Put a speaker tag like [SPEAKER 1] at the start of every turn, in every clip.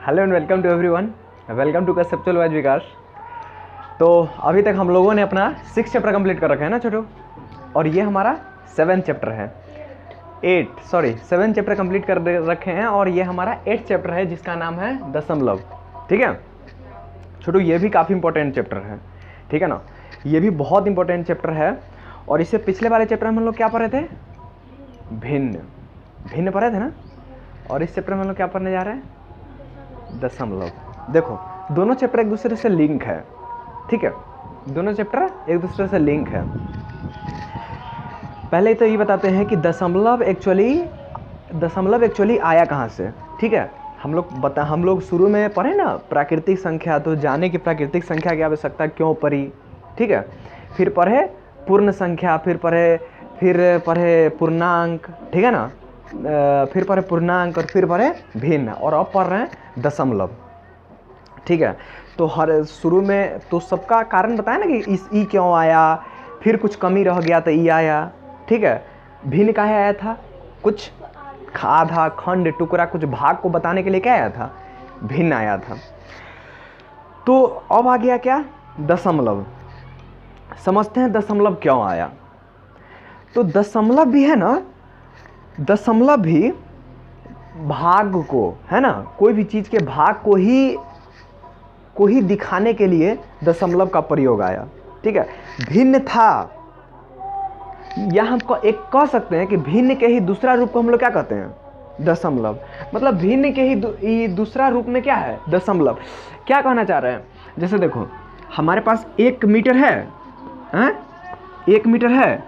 [SPEAKER 1] Hello and welcome to everyone, welcome to conceptual wise Vikas. तो अभी तक हम लोगों ने अपना 6 चैप्टर कंप्लीट कर रखा है ना छोटू, और ये हमारा 7 चैप्टर है। 7 चैप्टर कंप्लीट कर रखे हैं और ये हमारा 8 चैप्टर है जिसका नाम है दशमलव। ठीक है छोटू, ये भी काफ़ी इंपॉर्टेंट चैप्टर है, ठीक है ना। ये भी बहुत इंपॉर्टेंट चैप्टर है। और इससे पिछले वाले चैप्टर में हम लोग क्या पढ़े थे? भिन्न पढ़े थे ना। और इस चैप्टर में हम लोग क्या पढ़ने जा रहे हैं? दशमलव। देखो दोनों चैप्टर एक दूसरे से लिंक है, ठीक है, दोनों चैप्टर एक दूसरे से लिंक है। पहले तो ये बताते हैं कि दशमलव एक्चुअली आया कहाँ से। ठीक है, हम लोग शुरू में पढ़े ना प्राकृतिक संख्या, तो जाने की प्राकृतिक संख्या की आवश्यकता क्यों पड़ी। ठीक है, फिर पढ़े पूर्ण संख्या, फिर पढ़े पूर्णांक, ठीक है ना, फिर पढ़े पूर्णांक और फिर पढ़े भिन्न, और अब पढ़ रहे हैं दशमलव। ठीक है, तो हर शुरू में तो सबका कारण बताया ना कि इस ई क्यों आया, फिर कुछ कमी रह गया तो ई आया। ठीक है, भिन्न काहे आया था? कुछ आधा खंड टुकड़ा कुछ भाग को बताने के लिए क्या आया था? भिन्न आया था। तो अब आ गया क्या? दशमलव। समझते हैं दशमलव क्यों आया। तो दशमलव भी है ना, दशमलव भी भाग को, है ना, कोई भी चीज़ के भाग को ही दिखाने के लिए दशमलव का प्रयोग आया। ठीक है, भिन्न था, या हम एक कह सकते हैं कि भिन्न के ही दूसरा रूप को हम लोग क्या कहते हैं? दशमलव। मतलब भिन्न के ही दूसरा रूप में क्या है? दशमलव। क्या कहना चाह रहे हैं? जैसे देखो हमारे पास 1 मीटर है, 1 मीटर है।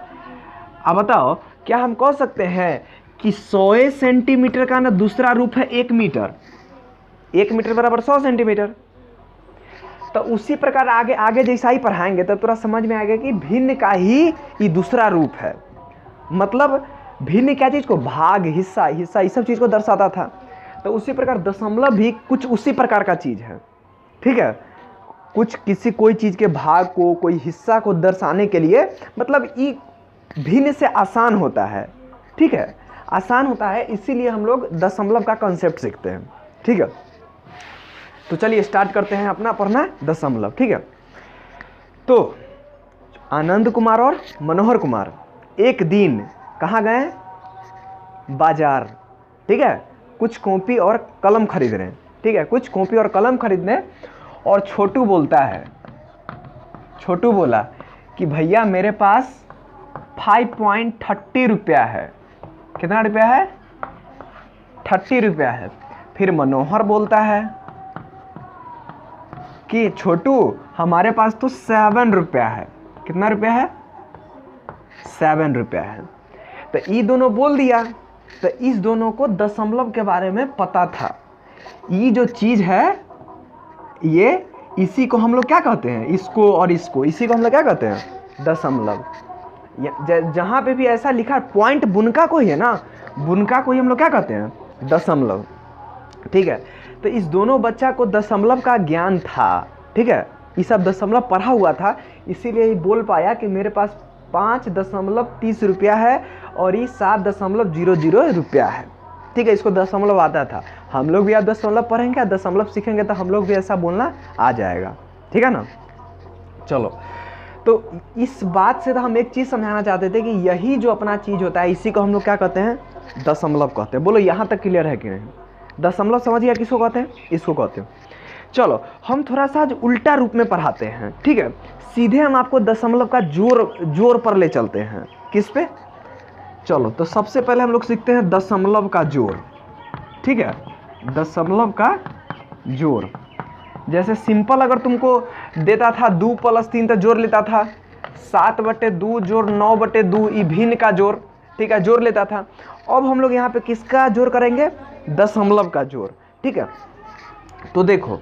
[SPEAKER 1] अब बताओ, क्या हम कह सकते हैं कि 100 सेंटीमीटर का ना दूसरा रूप है 1 मीटर? 1 मीटर बराबर 100 सेंटीमीटर। तो उसी प्रकार आगे जैसा ही पढ़ाएंगे तो थोड़ा समझ में आएगा कि भिन्न का ही ये दूसरा रूप है। मतलब भिन्न क्या चीज़ को? भाग, हिस्सा इस सब चीज़ को दर्शाता था। तो उसी प्रकार दशमलव भी कुछ उसी प्रकार का चीज़ है। ठीक है, कोई चीज़ के भाग को, कोई हिस्सा को दर्शाने के लिए, मतलब ये भिन्न से आसान होता है। ठीक है, आसान होता है, इसीलिए हम लोग दशमलव का कॉन्सेप्ट सीखते हैं। ठीक है, तो चलिए स्टार्ट करते हैं अपना पढ़ना दशमलव। ठीक है, तो आनंद कुमार और मनोहर कुमार एक दिन कहाँ गए? बाजार। ठीक है, कुछ कॉपी और कलम खरीद रहे हैं। ठीक है, कुछ कॉपी और कलम खरीदने, और छोटू बोला कि भैया मेरे पास 5.30 रुपया है। कितना रुपया है? 30 रुपया है। फिर मनोहर बोलता है कि छोटू हमारे पास तो 7 रुपया है। कितना रुपया है? 7 रुपया है। तो ये दोनों बोल दिया, तो इस दोनों को दशमलव के बारे में पता था। ये जो चीज़ है, ये इसी को हम लोग क्या कहते हैं? इसको और इसको, इसी को हम लोग क्या कहते हैं? दशमलव। जहाँ पे भी ऐसा लिखा पॉइंट बुनका को ही है ना, बुनका को ही हम लोग क्या कहते हैं? दशमलव। ठीक है, तो इस दोनों बच्चा को दशमलव का ज्ञान था। ठीक है, ये सब दशमलव पढ़ा हुआ था, इसीलिए ये बोल पाया कि मेरे पास 5.30 रुपया है और ये 7.00 रुपया है। ठीक है, इसको दशमलव आता था। हम लोग भी आप दशमलव पढ़ेंगे, दशमलव सीखेंगे तो हम लोग भी ऐसा बोलना आ जाएगा। ठीक है ना। चलो, तो इस बात से तो हम एक चीज़ समझाना चाहते थे कि यही जो अपना चीज़ होता है, इसी को हम लोग क्या कहते हैं? दशमलव कहते हैं। बोलो यहाँ तक क्लियर है कि नहीं? दशमलव समझ गया किसको कहते हैं? इसको कहते हैं। चलो हम थोड़ा सा उल्टा रूप में पढ़ाते हैं। ठीक है, सीधे हम आपको दशमलव का जोर पर ले चलते हैं। किस पे? चलो, तो सबसे पहले हम लोग सीखते हैं दशमलव का जोर। ठीक है, दशमलव का जोर। जैसे सिंपल अगर तुमको देता था 2 + 3 तो जोर लेता था 7/2 जोड़ 9/2, ये भिन्न का जोर। ठीक है, जोर लेता था। अब हम लोग यहाँ पे किसका जोर करेंगे? दशमलव का जोर। ठीक है, तो देखो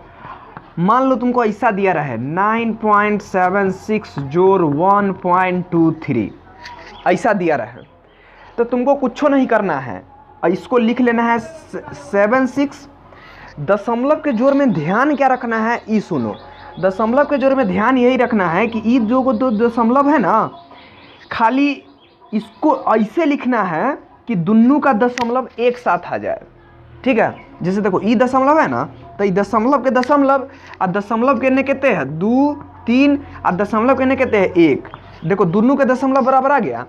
[SPEAKER 1] मान लो तुमको ऐसा दिया रहा है 9.76 जोड़ 1.23, ऐसा दिया रहा है। तो तुमको कुछ नहीं करना है, इसको लिख लेना है 76। दशमलव के जोर में ध्यान क्या रखना है? ई सुनो, दशमलव के जोर में ध्यान यही रखना है कि ई जो दशमलव है ना, खाली इसको ऐसे लिखना है कि दोनों का दशमलव एक साथ आ जाए। ठीक है, जैसे देखो ई दशमलव है ना, तो दशमलव के दशमलव आ दशमलव के ने कितने है 2 3 आ दशमलव के ने कितने है 1। देखो दोनों के दशमलव बराबर आ गया।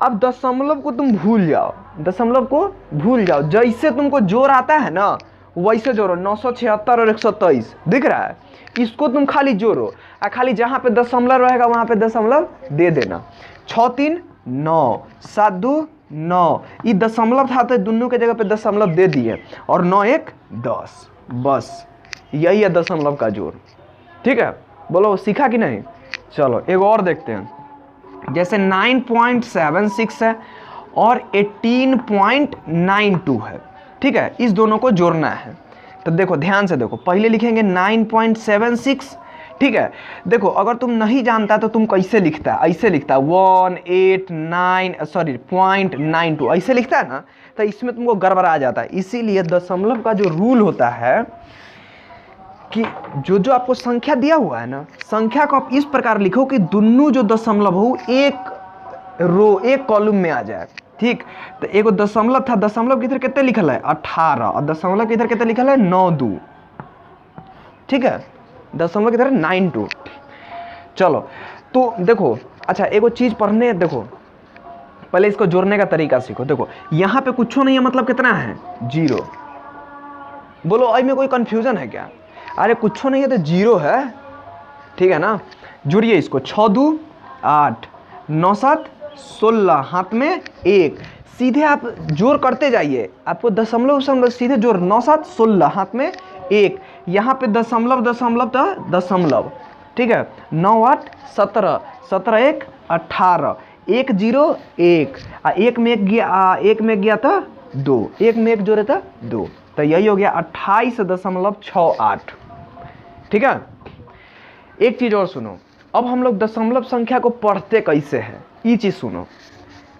[SPEAKER 1] अब दशमलव को तुम भूल जाओ, दशमलव को भूल जाओ, जैसे तुमको जोड़ आता है ना वैसे जोड़ो। 976 और 123 दिख रहा है, इसको तुम खाली जोड़ो और खाली जहाँ पे दशमलव रहेगा वहाँ पे दशमलव दे देना। 6 3 9 7 2 9, ये दशमलव था तो दोनों के जगह पे दशमलव दे दिए और 9 1 10, बस यही है दशमलव का जोड़। ठीक है, बोलो सीखा कि नहीं। चलो एक और देखते हैं, जैसे 9.76 है और 18.92 है। ठीक है, इस दोनों को जोड़ना है। तो देखो ध्यान से देखो, पहले लिखेंगे 9.76। ठीक है, देखो अगर तुम नहीं जानता तो तुम कैसे लिखता है, ऐसे लिखता है 0.92 ऐसे लिखता है ना, तो इसमें तुमको गड़बड़ा जाता है। इसीलिए दशमलव का जो रूल होता है कि जो आपको संख्या दिया हुआ है ना, संख्या को आप इस प्रकार लिखो कि दोनों जो दशमलव हो एक रो एक कॉलम में आ जाए। ठीक, तो एक दशमलव था, दशमलव किधर कितने लिखल है 18 और दशमलव किधर कितने लिखल है 9 2। ठीक है, दशमलव किधर 92। चलो तो देखो, अच्छा एक चीज पढ़ने, देखो पहले इसको जोड़ने का तरीका सीखो। देखो यहाँ पे कुछ नहीं है, मतलब कितना है 0। बोलो आई में कोई कंफ्यूजन है क्या। अरे कुछ नहीं है तो 0 है। ठीक है ना, जुड़िए इसको। 6 2 8 9 7 16, हाथ में 1, सीधे आप जोड़ करते जाइए, आपको दशमलव दशमलव सीधे जोड़। 9 7 16, हाथ में 1, यहाँ पे दशमलव दशमलव तो दशमलव। ठीक है, 9 8 17 17 1 18, 1 0 1 1 में 1 गया, 1 में गया था 2, 1 में 1 जोड़े था 2, तो यही हो गया 28.68। ठीक है, एक चीज और सुनो, अब हम लोग दशमलव संख्या को पढ़ते कैसे हैं ये चीज सुनो।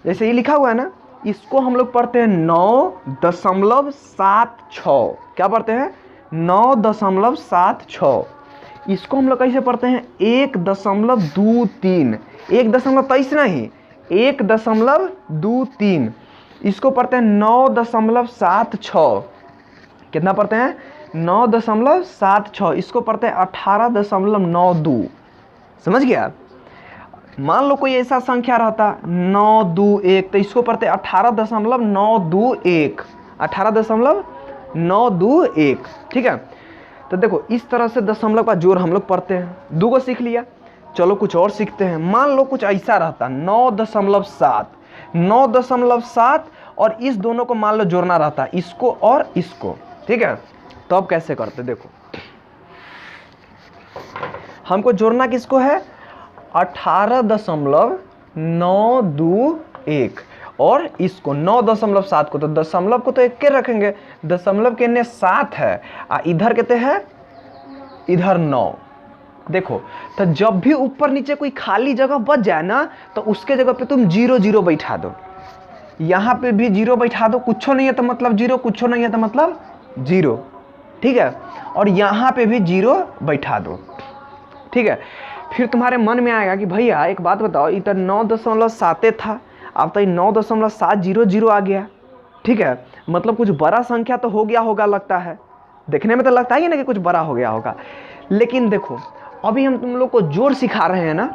[SPEAKER 1] जैसे ये लिखा हुआ है ना, इसको हम लोग पढ़ते हैं 9.76। क्या पढ़ते हैं 9.76। इसको हम लोग कैसे पढ़ते हैं 1.23, 1.23 नहीं 1.23। इसको पढ़ते हैं 9.76। कितना पढ़ते हैं 9.76। इसको पढ़ते हैं 18.92। समझ गया। मान लो कोई ऐसा संख्या रहता 921, तो इसको पढ़ते 18.921, 18.921। ठीक है, तो देखो इस तरह से दशमलव का जोड़ हम लोग पढ़ते हैं। 2 को सीख लिया, चलो कुछ और सीखते हैं। मान लो कुछ ऐसा रहता 9.7, 9.7 और इस दोनों को मान लो जोड़ना रहता इसको और इसको। ठीक है, तो अब कैसे करते देखो, हमको जोड़ना किसको है 18.921 और इसको 9.7 को, तो दशमलव को तो एक के रखेंगे, दशमलव के ने 7 है इधर कितने है इधर 9। देखो तो जब भी ऊपर नीचे कोई खाली जगह बच जाए ना, तो उसके जगह पे तुम 0 0 बैठा दो। यहाँ पे भी 0 बैठा दो, कुछ नहीं है तो मतलब 0, कुछ नहीं है तो मतलब 0। ठीक है, और यहाँ पे भी 0 बैठा दो। ठीक है, फिर तुम्हारे मन में आएगा कि भैया एक बात बताओ, इधर 9.7 था, अब तो 9.700 आ गया। ठीक है, मतलब कुछ बड़ा संख्या तो हो गया होगा, लगता है देखने में तो लगता ही है ना कि कुछ बड़ा हो गया होगा। लेकिन देखो अभी हम तुम लोग को जोड़ सिखा रहे हैं ना,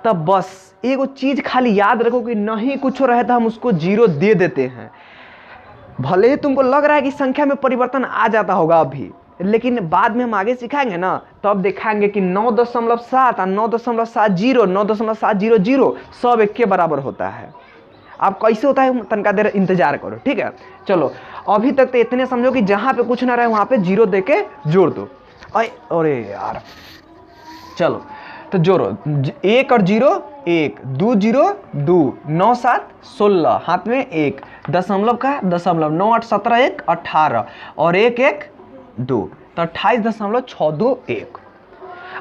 [SPEAKER 1] तब बस एक चीज़ खाली याद रखो कि नहीं कुछ रहे तो हम उसको 0 दे देते हैं। भले ही तुमको लग रहा है कि संख्या में परिवर्तन आ जाता होगा अभी, लेकिन बाद में हम आगे सिखाएंगे ना, तो अब दिखाएंगे कि 9.7 और 9.70, 9.700 सब एक के बराबर होता है। अब कैसे होता है तनका देर इंतजार करो। ठीक है, चलो अभी तक तो इतने समझो कि जहाँ पे कुछ ना रहे वहाँ पे 0 दे के जोड़ दो। अरे यार, चलो तो जोड़ो 1 और 0 1, 2 0 2, 9 7 16, हाथ में 1, दशमलव का दशमलव 9 8 17 1 18 और 1 1 2, तो 28.621।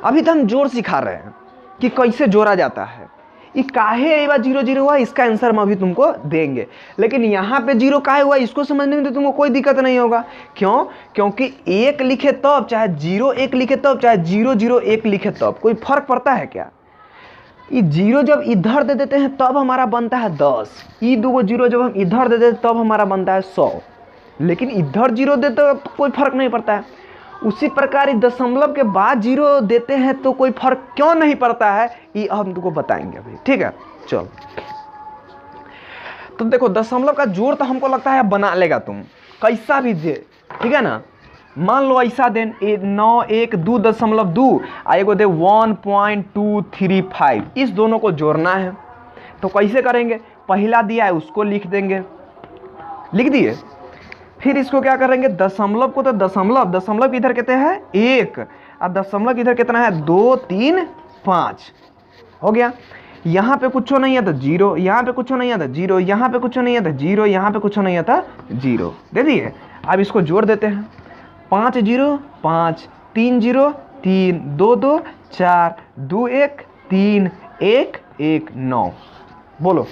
[SPEAKER 1] अभी तो हम जोड़ सिखा रहे हैं कि कैसे जोड़ा जाता है। ये काहे एक बार 0 0 हुआ, इसका आंसर हम अभी तुमको देंगे। लेकिन यहाँ पे 0 काहे हुआ इसको समझने में तो तुमको कोई दिक्कत नहीं होगा। क्यों? क्योंकि 1 लिखे तब, चाहे 0 1 लिखे तब, चाहे 0 0 1 लिखे तब, कोई फर्क पड़ता है क्या? ये 0 जब इधर दे देते हैं तब हमारा बनता है 10। ये 2 0 जब हम इधर दे देते तब हमारा बनता है 100। लेकिन इधर 0 देते तो कोई फर्क नहीं पड़ता है। उसी प्रकार दशमलव के बाद 0 देते हैं तो कोई फर्क क्यों नहीं पड़ता है, ये हम तुमको बताएंगे अभी, ठीक है। चलो, तो देखो दशमलव का जोड़ तो हमको लगता है बना लेगा तुम, कैसा भी दे, ठीक है ना। मान लो ऐसा देन 912.2 एगो दे 1.235, इस दोनों को जोड़ना है। तो कैसे करेंगे, पहला दिया है उसको लिख देंगे, लिख दिए। फिर इसको क्या करेंगे, दशमलव को तो दशमलव इधर कहते हैं 1 और दशमलव इधर कितना है 2 3 5, हो गया। यहाँ पे कुछ नहीं है तो 0, यहाँ पे कुछ नहीं है तो 0, यहाँ पे कुछ नहीं है तो 0, यहाँ पे कुछ नहीं है तो 0 दे दिए। अब इसको जोड़ देते हैं, 5 0 5 3 0 3 2 2 4 2 1 3 1 1 9, बोलो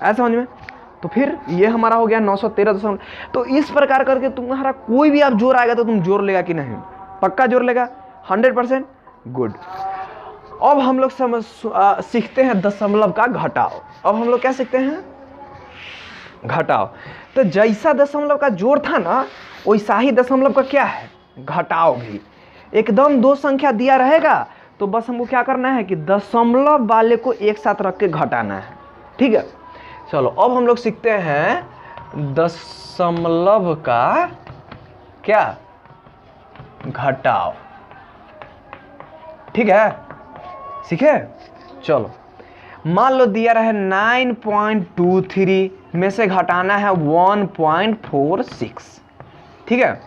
[SPEAKER 1] ऐसा समझ में। तो फिर ये हमारा हो गया 913 तो इस प्रकार करके तुम्हारा कोई भी आप जोड़ आएगा तो तुम जोड़ लेगा कि नहीं, पक्का जोड़ लेगा 100%, गुड। अब हम लोग सीखते हैं दशमलव का घटाव। अब हम लोग क्या सीखते हैं, घटाव। तो जैसा दशमलव का जोड़ था ना वैसा ही दशमलव का क्या है, घटाव भी। एकदम दो संख्या दिया रहेगा तो बस हमको क्या करना है कि दशमलव वाले को एक साथ रख के घटाना है, ठीक है। चलो अब हम लोग सीखते हैं दशमलव का क्या, घटाव, ठीक है, सीखे। चलो मान लो दिया रहे 9.23 में से घटाना है 1.46, ठीक है,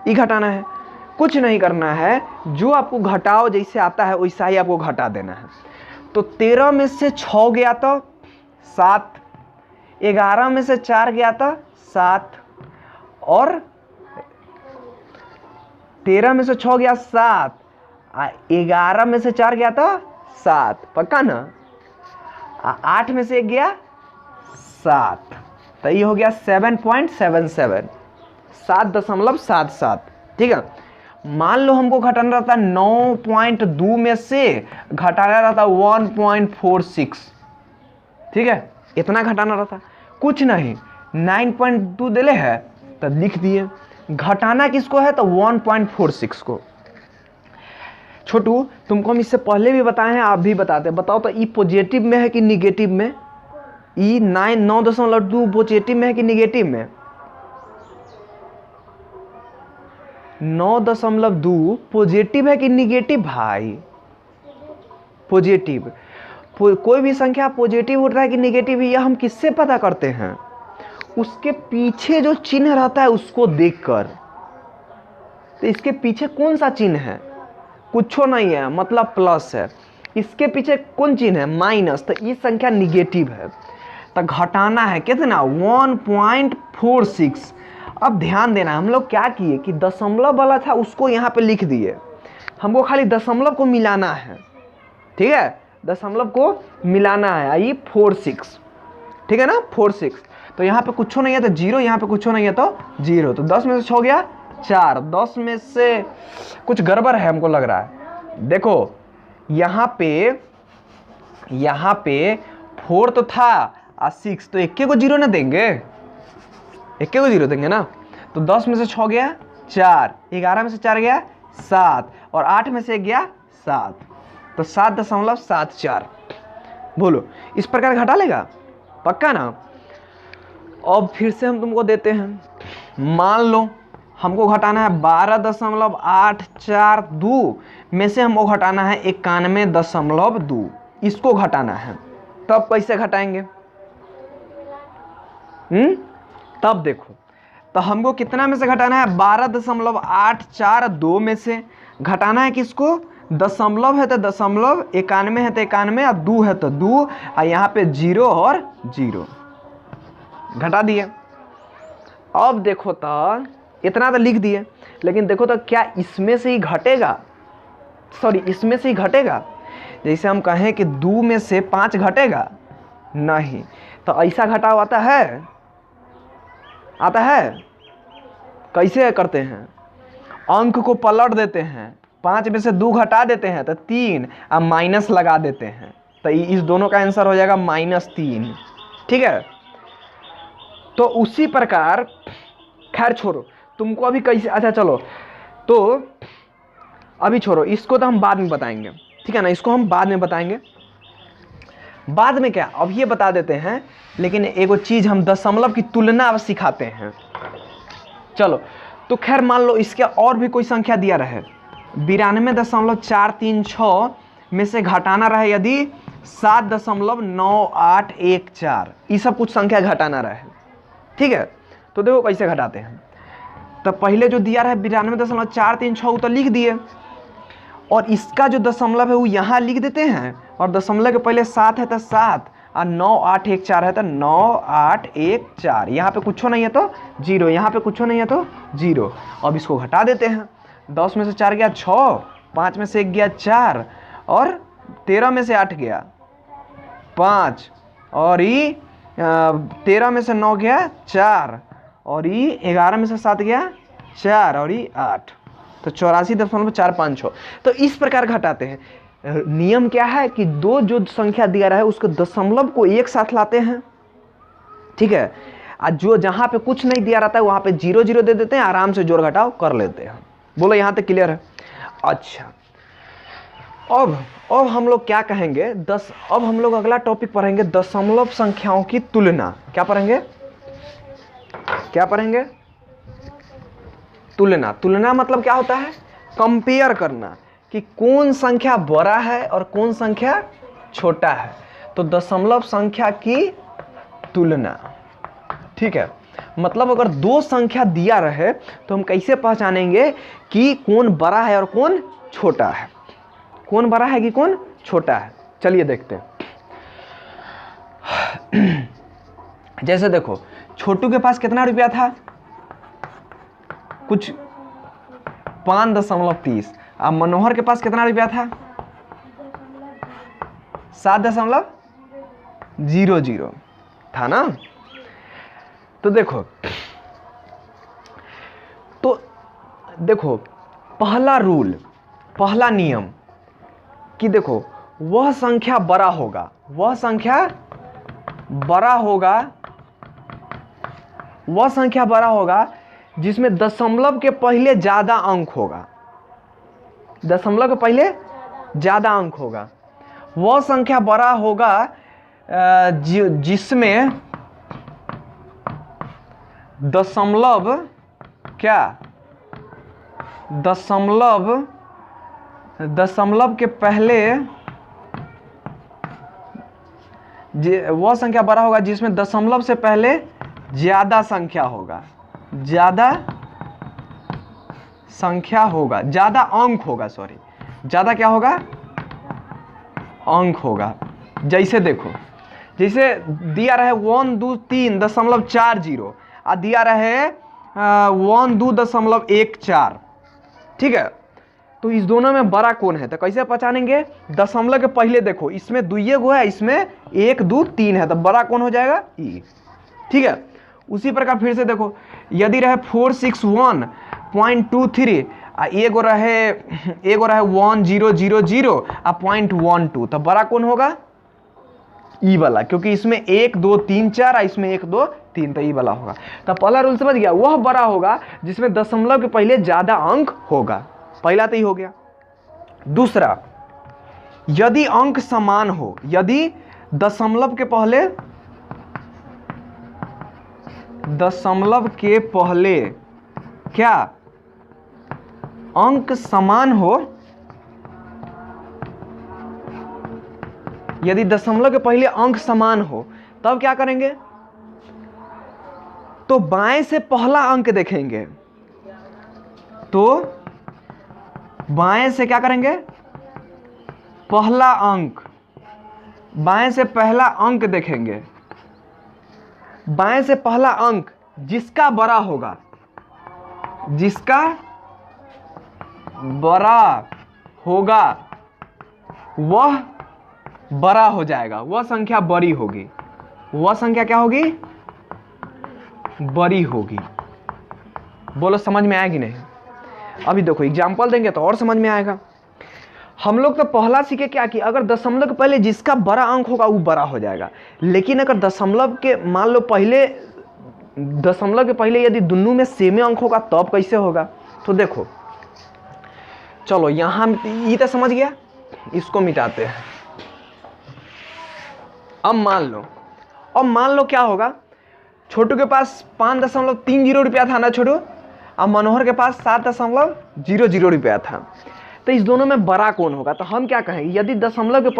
[SPEAKER 1] ये घटाना है, कुछ नहीं करना है, जो आपको घटाव जैसे आता है वैसा ही आपको घटा देना है। तो 13 में से 6 गया तो 7, 11 में से 4 गया तो 7, और 13 में से 6 गया 7, 11 में से 4 गया तो 7, पक्का ना। 8 में से 1 गया 7, तो ये हो गया 7.77, 7.77, ठीक है। मान लो हमको घटाना रहता 9.2 में से घटाना रहता 1.46, ठीक है, इतना घटाना रहता, कुछ नहीं 9.2 दिले है तो लिख दिए। घटाना किसको है तो 1.46 को। छोटू तुमको हम इससे पहले भी बताए हैं, आप भी बताते, बताओ तो ई पॉजिटिव में है कि निगेटिव में, ई 9.2 पॉजिटिव में है कि निगेटिव में, 9.2 पॉजिटिव है कि निगेटिव भाई, पॉजिटिव। कोई भी संख्या पॉजिटिव उठ रहा है कि निगेटिव है यह हम किससे पता करते हैं, उसके पीछे जो चिन्ह रहता है उसको देखकर। तो इसके पीछे कौन सा चिन्ह है, कुछ नहीं है, मतलब प्लस है। इसके पीछे कौन चिन्ह है, माइनस, तो ये संख्या निगेटिव है। तो घटाना है कितना 1.46। अब ध्यान देना, हम लोग क्या किए कि दशमलव वाला था उसको यहाँ पे लिख दिए, हमको खाली दशमलव को मिलाना है, ठीक है, दशमलव को मिलाना है। आई 46, ठीक है ना, 46। तो यहाँ पे कुछ नहीं है तो 0, यहाँ पे कुछ नहीं है तो 0, तो 10 में से 6 गया 4, 10 में से कुछ गड़बड़ है हमको लग रहा है। देखो यहाँ पे 4 तो था और 6, तो 1 को 0 ना देंगे, 1 को 0 देंगे ना। तो 10 में से 6 गया 4, 11 में से 4 गया 7, और 8 में से 1 गया 7, तो 7.74। बोलो इस प्रकार घटा लेगा, पक्का ना। अब फिर से हम तुमको देते हैं, मान लो हमको घटाना है 12.842 में से हमको घटाना है 91.2, इसको घटाना है। तब कैसे घटाएंगे, तब देखो, तो हमको कितना में से घटाना है 12.842 में से घटाना है किसको, दशमलव है तो दशमलव, 91 है तो 91, और 2 है तो 2, और यहाँ पे 0 और 0 घटा दिए। अब देखो तो इतना तो लिख दिए, लेकिन देखो तो क्या इसमें से ही घटेगा, सॉरी इसमें से ही घटेगा। जैसे हम कहें कि 2 में से 5 घटेगा, नहीं, तो ऐसा घटाव आता है, आता है। कैसे करते हैं, अंक को पलट देते हैं, 5 में से 2 घटा देते हैं तो 3, अब माइनस लगा देते हैं, तो इस दोनों का आंसर हो जाएगा -3, ठीक है। तो उसी प्रकार, खैर छोड़ो, तुमको अभी कैसे, अच्छा चलो तो अभी छोड़ो, इसको तो हम बाद में बताएंगे, ठीक है ना, इसको हम बाद में बताएंगे। बाद में क्या, अब ये बता देते हैं, लेकिन एगो चीज़ हम दशमलव की तुलना अब सिखाते हैं। चलो, तो खैर मान लो इसके और भी कोई संख्या दिया रहे, 92.436 में से घटाना रहे यदि 7.9814, ये सब कुछ संख्या घटाना रहे, ठीक है। तो देखो कैसे घटाते हैं। तो पहले जो दिया रहा है 92.436 तो लिख दिए, और इसका जो दशमलव है वो यहाँ लिख देते हैं, और दशमलव के पहले 7 है तो 7, और 9814 है तो 9814, यहाँ पे कुछ नहीं है तो 0, यहाँ पे कुछ नहीं है तो 0। अब इसको घटा देते हैं, 10 में से 4 गया 6, 5 में से 1 गया 4, और 13 में से 8 गया 5, और ये 13 में से 9 गया 4, और ये 11 में से 7 गया 4, और ये 8, तो 84.456। तो इस प्रकार घटाते हैं। नियम क्या है कि दो जो संख्या दिया रहा है उसको दशमलव को एक साथ लाते हैं, ठीक है, और जो जहाँ पे कुछ नहीं दिया रहता है वहाँ पे 0 0 दे देते हैं, आराम से जोड़ घटाव कर लेते हैं। बोलो यहाँ तक क्लियर है? अच्छा, अब हम लोग क्या कहेंगे, अब हम लोग अगला टॉपिक पढ़ेंगे, दशमलव संख्याओं की तुलना। क्या पढ़ेंगे? क्या पढ़ेंगे? तुलना। तुलना मतलब क्या होता है? कंपेयर करना कि कौन संख्या बड़ा है और कौन संख्या छोटा है। तो दशमलव संख्या की तुलना, ठीक है। मतलब अगर दो संख्या दिया रहे तो हम कैसे पहचानेंगे कि कौन बड़ा है और कौन छोटा है, कौन बड़ा है कि कौन छोटा है। चलिए देखते हैं। जैसे देखो, छोटू के पास कितना रुपया था? कुछ 5.30। अब मनोहर के पास कितना रुपया था? 7.00 था ना। तो देखो पहला रूल, पहला नियम कि देखो वह संख्या बड़ा होगा, वह संख्या बड़ा होगा जिसमें दशमलव के पहले ज़्यादा अंक होगा, दशमलव के पहले ज़्यादा अंक होगा। वह संख्या बड़ा होगा जिसमें दशमलव के पहले, वह संख्या बड़ा होगा जिसमें दशमलव से पहले ज़्यादा संख्या होगा, ज़्यादा संख्या होगा, ज़्यादा अंक होगा, सॉरी, ज़्यादा क्या होगा? अंक होगा। जैसे देखो, जैसे दिया रहे 123.40 और दिया रहे 12.14, ठीक है। तो इस दोनों में बड़ा कौन है? तो कैसे पहचानेंगे? दशमलव के पहले देखो, इसमें 2 गो है, इसमें 1 2 3 है, तो बड़ा कौन हो जाएगा? ई, ठीक है। उसी प्रकार फिर से देखो, यदि रहे 461.23 एगो रहे 1000 और 0.12, तो बड़ा कौन होगा? ई वाला, क्योंकि इसमें 1 2 3 4 और इसमें 1 2 3, तो ई वाला होगा। तो पहला रूल समझ गया, वह बड़ा होगा जिसमें दशमलव के पहले ज्यादा अंक होगा। पहला तो ही हो गया। दूसरा, यदि अंक समान हो, यदि दशमलव के पहले क्या अंक समान हो, यदि दशमलव के पहले अंक समान हो तब क्या करेंगे? तो बाएं से पहला अंक देखेंगे, तो बाएं से क्या करेंगे? पहला अंक, बाएं से पहला अंक देखेंगे। बाएं से पहला अंक जिसका बड़ा होगा, जिसका बड़ा होगा वह बड़ा हो जाएगा, वह संख्या बड़ी होगी, वह संख्या क्या होगी? बड़ी होगी। बोलो समझ में आया कि नहीं? अभी देखो एग्जाम्पल देंगे तो और समझ में आएगा। हम लोग तो पहला सीखे क्या कि अगर दशमलव के पहले जिसका बड़ा अंक होगा वो बड़ा हो जाएगा, लेकिन अगर दशमलव के मान लो पहले, दशमलव के पहले यदि दोनों में सेमे अंक होगा तब कैसे होगा? तो देखो चलो यहाँ ये तो समझ गया, इसको मिटाते हैं। अब मान लो क्या होगा, छोटू के पास 5.30 रुपया था ना छोटू, अब मनोहर के पास 7.00 रुपया था। तो इस दोनों में बड़ा कौन होगा? तो हम क्या कहेंगे, यदि दशमलव के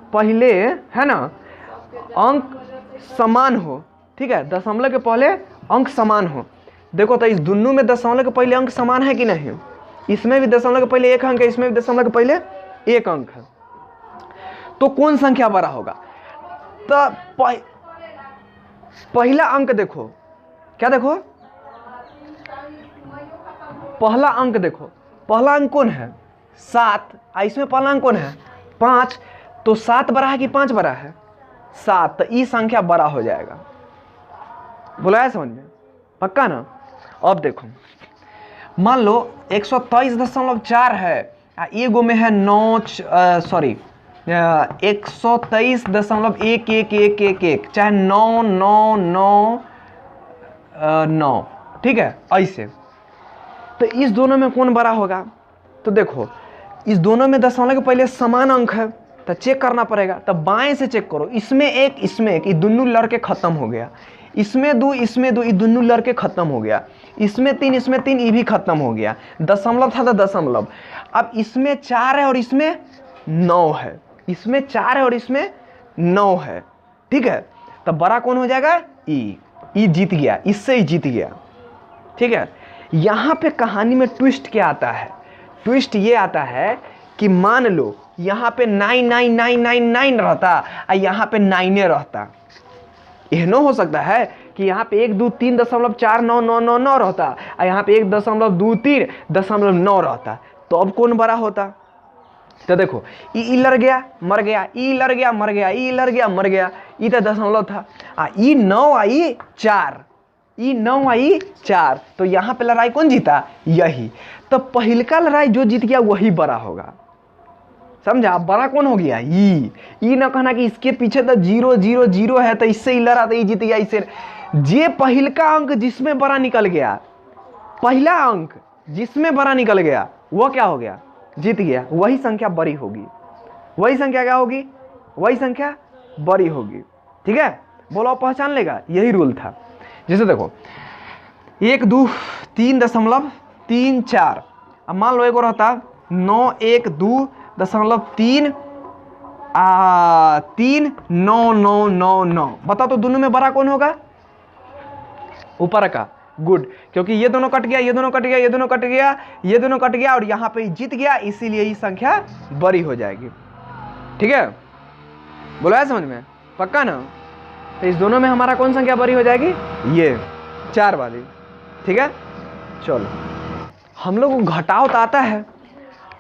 [SPEAKER 1] पहले है ना अंक समान हो, ठीक है, दशमलव के पहले अंक समान हो। देखो तो इस दोनों में दशमलव के पहले अंक समान है कि नहीं? इसमें भी दशमलव के पहले 1 अंक है, इसमें भी दशमलव के पहले 1 अंक है। तो कौन संख्या बड़ा होगा? तो पहला अंक देखो, क्या देखो, पहला अंक देखो, पहला अंक कौन है? 7, इसमें पहला अंक कौन है? 5। तो 7 बड़ा है कि 5 बड़ा है? 7। तो ये संख्या बड़ा हो जाएगा। बोला है समझ में? पक्का ना? अब देखो, मान लो 123.4 है, एगो में है 123.1111, चाहे 9999, ठीक है, ऐसे। तो इस दोनों में कौन बड़ा होगा? तो देखो इस दोनों में दशमलव के पहले समान अंक है, तो चेक करना पड़ेगा। तो बाएं से चेक करो, इसमें 1 इसमें 1, ये दोनों लड़के खत्म हो गया। इसमें 2 इसमें 2, ये दोनों लड़के खत्म हो गया। इसमें 3 इसमें 3, ये भी खत्म हो गया। दशमलव था तो दशमलव। अब इसमें 4 है और इसमें 9 है, इसमें 4 है और इसमें 9 है, ठीक है। तो बड़ा कौन हो जाएगा? ई जीत गया, इससे ही जीत गया, ठीक है। यहाँ पे कहानी में ट्विस्ट क्या आता है? ट्विस्ट ये आता है कि मान लो यहाँ पे 99999 रहता और यहाँ पे 9 रहता। एहनो हो सकता है कि यहाँ पे 123.4999 रहता और यहाँ पे 1.23.9 रहता। तो अब कौन बड़ा होता? तो देखो ई लड़ गया मर गया, ई लड़ गया मर गया, ई लड़ गया मर गया। ई तो दशमलव था, ई 9 आई 4, ई 9 आई 4। तो यहाँ पे लड़ाई कौन जीता? यही। तो पहलका लड़ाई जो जीत गया वही बड़ा होगा, समझा? बड़ा कौन हो गया? ई ना कहना कि इसके पीछे तो 000 है तो इससे ही लड़ा तो ये जीत गया, इससे। जे पहलका अंक जिसमें बड़ा निकल गया, पहला अंक जिसमें बड़ा निकल गया वो क्या हो गया? जीत गया। वही संख्या बड़ी होगी, वही संख्या क्या होगी? वही संख्या बड़ी होगी, ठीक है। बोलो पहचान लेगा, यही रूल था। जैसे देखो 1 2 3.34। अब मान लो एक और रहता 912.39999। बता तो दोनों में बड़ा कौन होगा? ऊपर का। गुड, क्योंकि ये दोनों कट गया, ये दोनों कट गया, ये दोनों कट गया, ये दोनों कट गया और यहाँ पे जीत गया, इसीलिए ये संख्या बड़ी हो जाएगी, ठीक है। बोला है समझ में? पक्का ना? तो इस दोनों में हमारा कौन संख्या बड़ी हो जाएगी? ये 4 वाली, ठीक है। चलो हम लोग को घटाव तो आता है,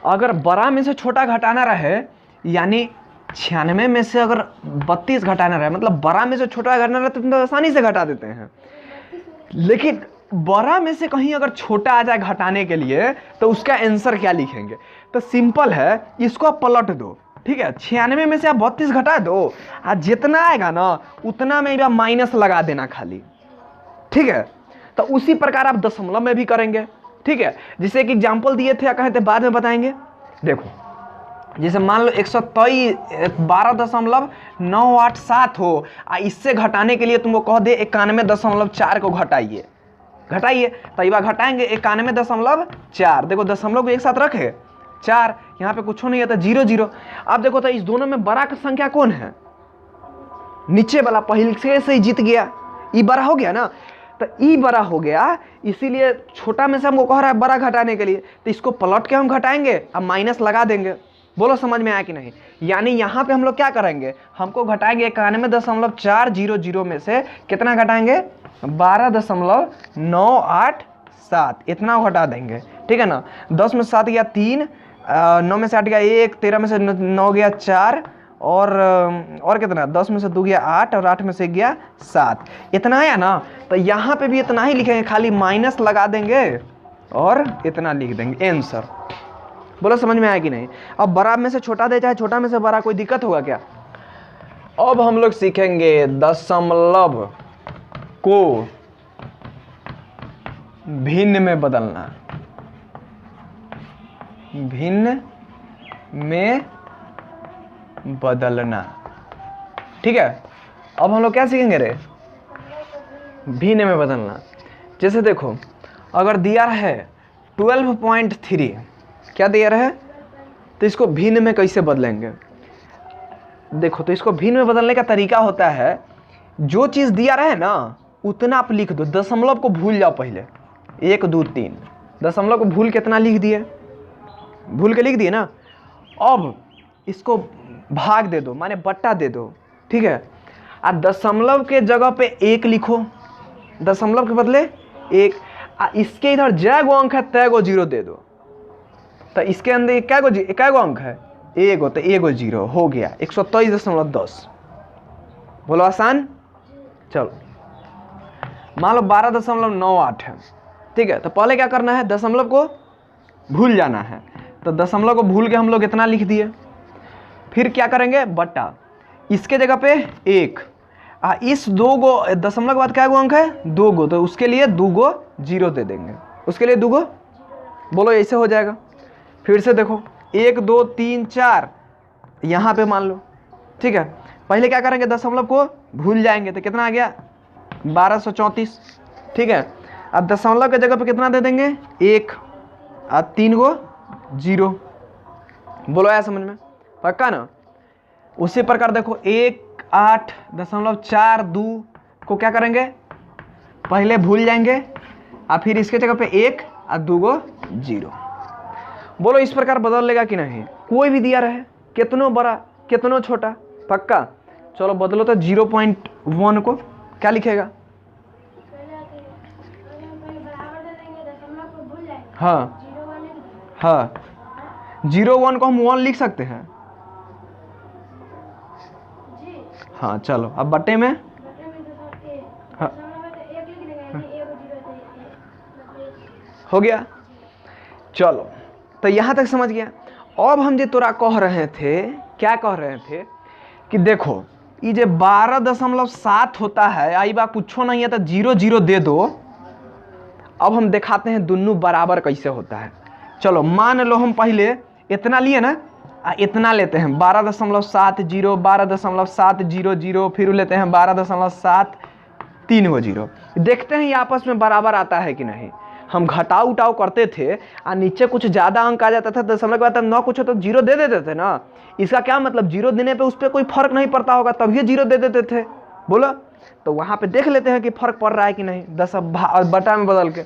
[SPEAKER 1] अगर बड़ा में से छोटा घटाना रहे, यानी 96 में से अगर 32 घटाना रहे, मतलब बड़ा में से छोटा घटाना रहे तो आसानी से घटा देते हैं। लेकिन बड़ा में से कहीं अगर छोटा आ जाए घटाने के लिए तो उसका आंसर क्या लिखेंगे? तो सिंपल है, इसको आप पलट दो, ठीक है। 96 में से आप 32 घटा दो, आज जितना आएगा ना उतना में आप माइनस लगा देना खाली, ठीक है। तो उसी प्रकार आप दशमलव में भी करेंगे, ठीक है। जैसे कि एग्जाम्पल दिए थे, कहते बाद में बताएंगे। देखो जैसे मान लो 112.987 हो, इससे घटाने के लिए तुमको कह दे 91.4 को घटाइए, तो ये बार घटाएंगे 91.4। देखो दशमलव को एक साथ रखे 4, यहाँ पे कुछ नहीं है तो 0 अब देखो तो इस दोनों में बड़ा का संख्या कौन है? नीचे वाला पहले से ही जीत गया, ई बड़ा हो गया ना। तो ई बड़ा हो गया, इसीलिए छोटा में से हमको कह रहा है बड़ा घटाने के लिए, तो इसको पलट के हम घटाएंगे, अब माइनस लगा देंगे। बोलो समझ में आया कि नहीं? यानी यहाँ पे हम लोग क्या करेंगे, हमको घटाएंगे 91.400 में से कितना घटाएंगे? 12.987, इतना घटा देंगे, ठीक है ना। 10 में से 7 गया 3, 9 में से 8 गया 1, 13 में से 9 गया 4, और कितना? 10 में से 2 गया 8 और 8 में से गया 7, इतना आया ना। तो यहाँ पे भी इतना ही लिखेंगे, खाली माइनस लगा देंगे और इतना लिख देंगे आंसर। बोलो समझ में आया कि नहीं? अब बड़ा में से छोटा दे चाहे छोटा में से बड़ा, कोई दिक्कत होगा क्या? अब हम लोग सीखेंगे दशमलव को भिन्न में बदलना। भिन्न में बदलना। ठीक है, अब हम लोग क्या सीखेंगे रे? भिन्न में बदलना। जैसे देखो, अगर दिया है 12.3, क्या दिया है, तो इसको भिन्न में कैसे बदलेंगे? देखो, तो इसको भिन्न में बदलने का तरीका होता है, जो चीज़ दिया रहे ना उतना आप लिख दो, दशमलव को भूल जाओ पहले। 1 2 3 दशमलव को भूल कितना लिख दिए, भूल के लिख दिए ना। अब इसको भाग दे दो, माने बट्टा दे दो। ठीक है, और दशमलव के जगह पे 1 लिखो, दशमलव के बदले 1। इसके इधर जय गो अंक है तय गो 0 दे दो। तो इसके अंदर क्या गो अंक है? एगो, तो एगो 0 हो गया 123.10। बोलो आसान। चलो, मान लो 12.98 है। ठीक है, तो पहले क्या करना है, दशमलव को भूल जाना है। तो दशमलव को भूल के हम लोग इतना लिख दिए। फिर क्या करेंगे, बट्टा, इसके जगह पे 1। इस 2 गो दशमलव के बाद क्या गो अंक है? 2 गो, तो उसके लिए 2 गो 0 दे देंगे, उसके लिए 2 गो। बोलो, ऐसे हो जाएगा। फिर से देखो, 1 2 3 4 यहाँ पे मान लो। ठीक है, पहले क्या करेंगे, दशमलव को भूल जाएंगे, तो कितना आ गया? 1234। ठीक है, अब दशमलव के जगह पे कितना दे देंगे? 1 और 3 गो 0। बोलो, आया समझ में? पक्का ना? उसी प्रकार देखो, 18.42 को क्या करेंगे, पहले भूल जाएंगे और फिर इसके जगह पे 1 और 2 गो 0। बोलो, इस प्रकार बदल लेगा कि नहीं? कोई भी दिया रहे, कितनो बड़ा कितनो छोटा। पक्का? चलो बदलो तो 0.1 को क्या लिखेगा? हाँ हाँ, 0 1 को हम 1 लिख सकते हैं। हाँ चलो, अब बट्टे में हाँ हो गया। चलो, तो यहाँ तक समझ गया। अब हम जो तोरा कह रहे थे, क्या कह रहे थे कि देखो, ये जो 12.7 होता है, आई बा कुछ नहीं है तो 0 0 दे दो। अब हम दिखाते हैं दोनों बराबर कैसे होता है। चलो, मान लो हम पहले इतना लिए ना, इतना लेते हैं 12.70, 12.700, फिर लेते हैं 12.73 देखते हैं ये आपस में बराबर आता है कि नहीं। हम घटाव उठाव करते थे और नीचे कुछ ज़्यादा अंक आ जाता था, दशमलव के बाद 9 कुछ हो तो 0 दे देते थे ना। इसका क्या मतलब, 0 देने पे उस पर कोई फर्क नहीं पड़ता होगा, तभी 0 दे देते थे। बोलो, तो वहाँ पे देख लेते हैं कि फर्क पड़ रहा है कि नहीं, 10 बटा में बदल के।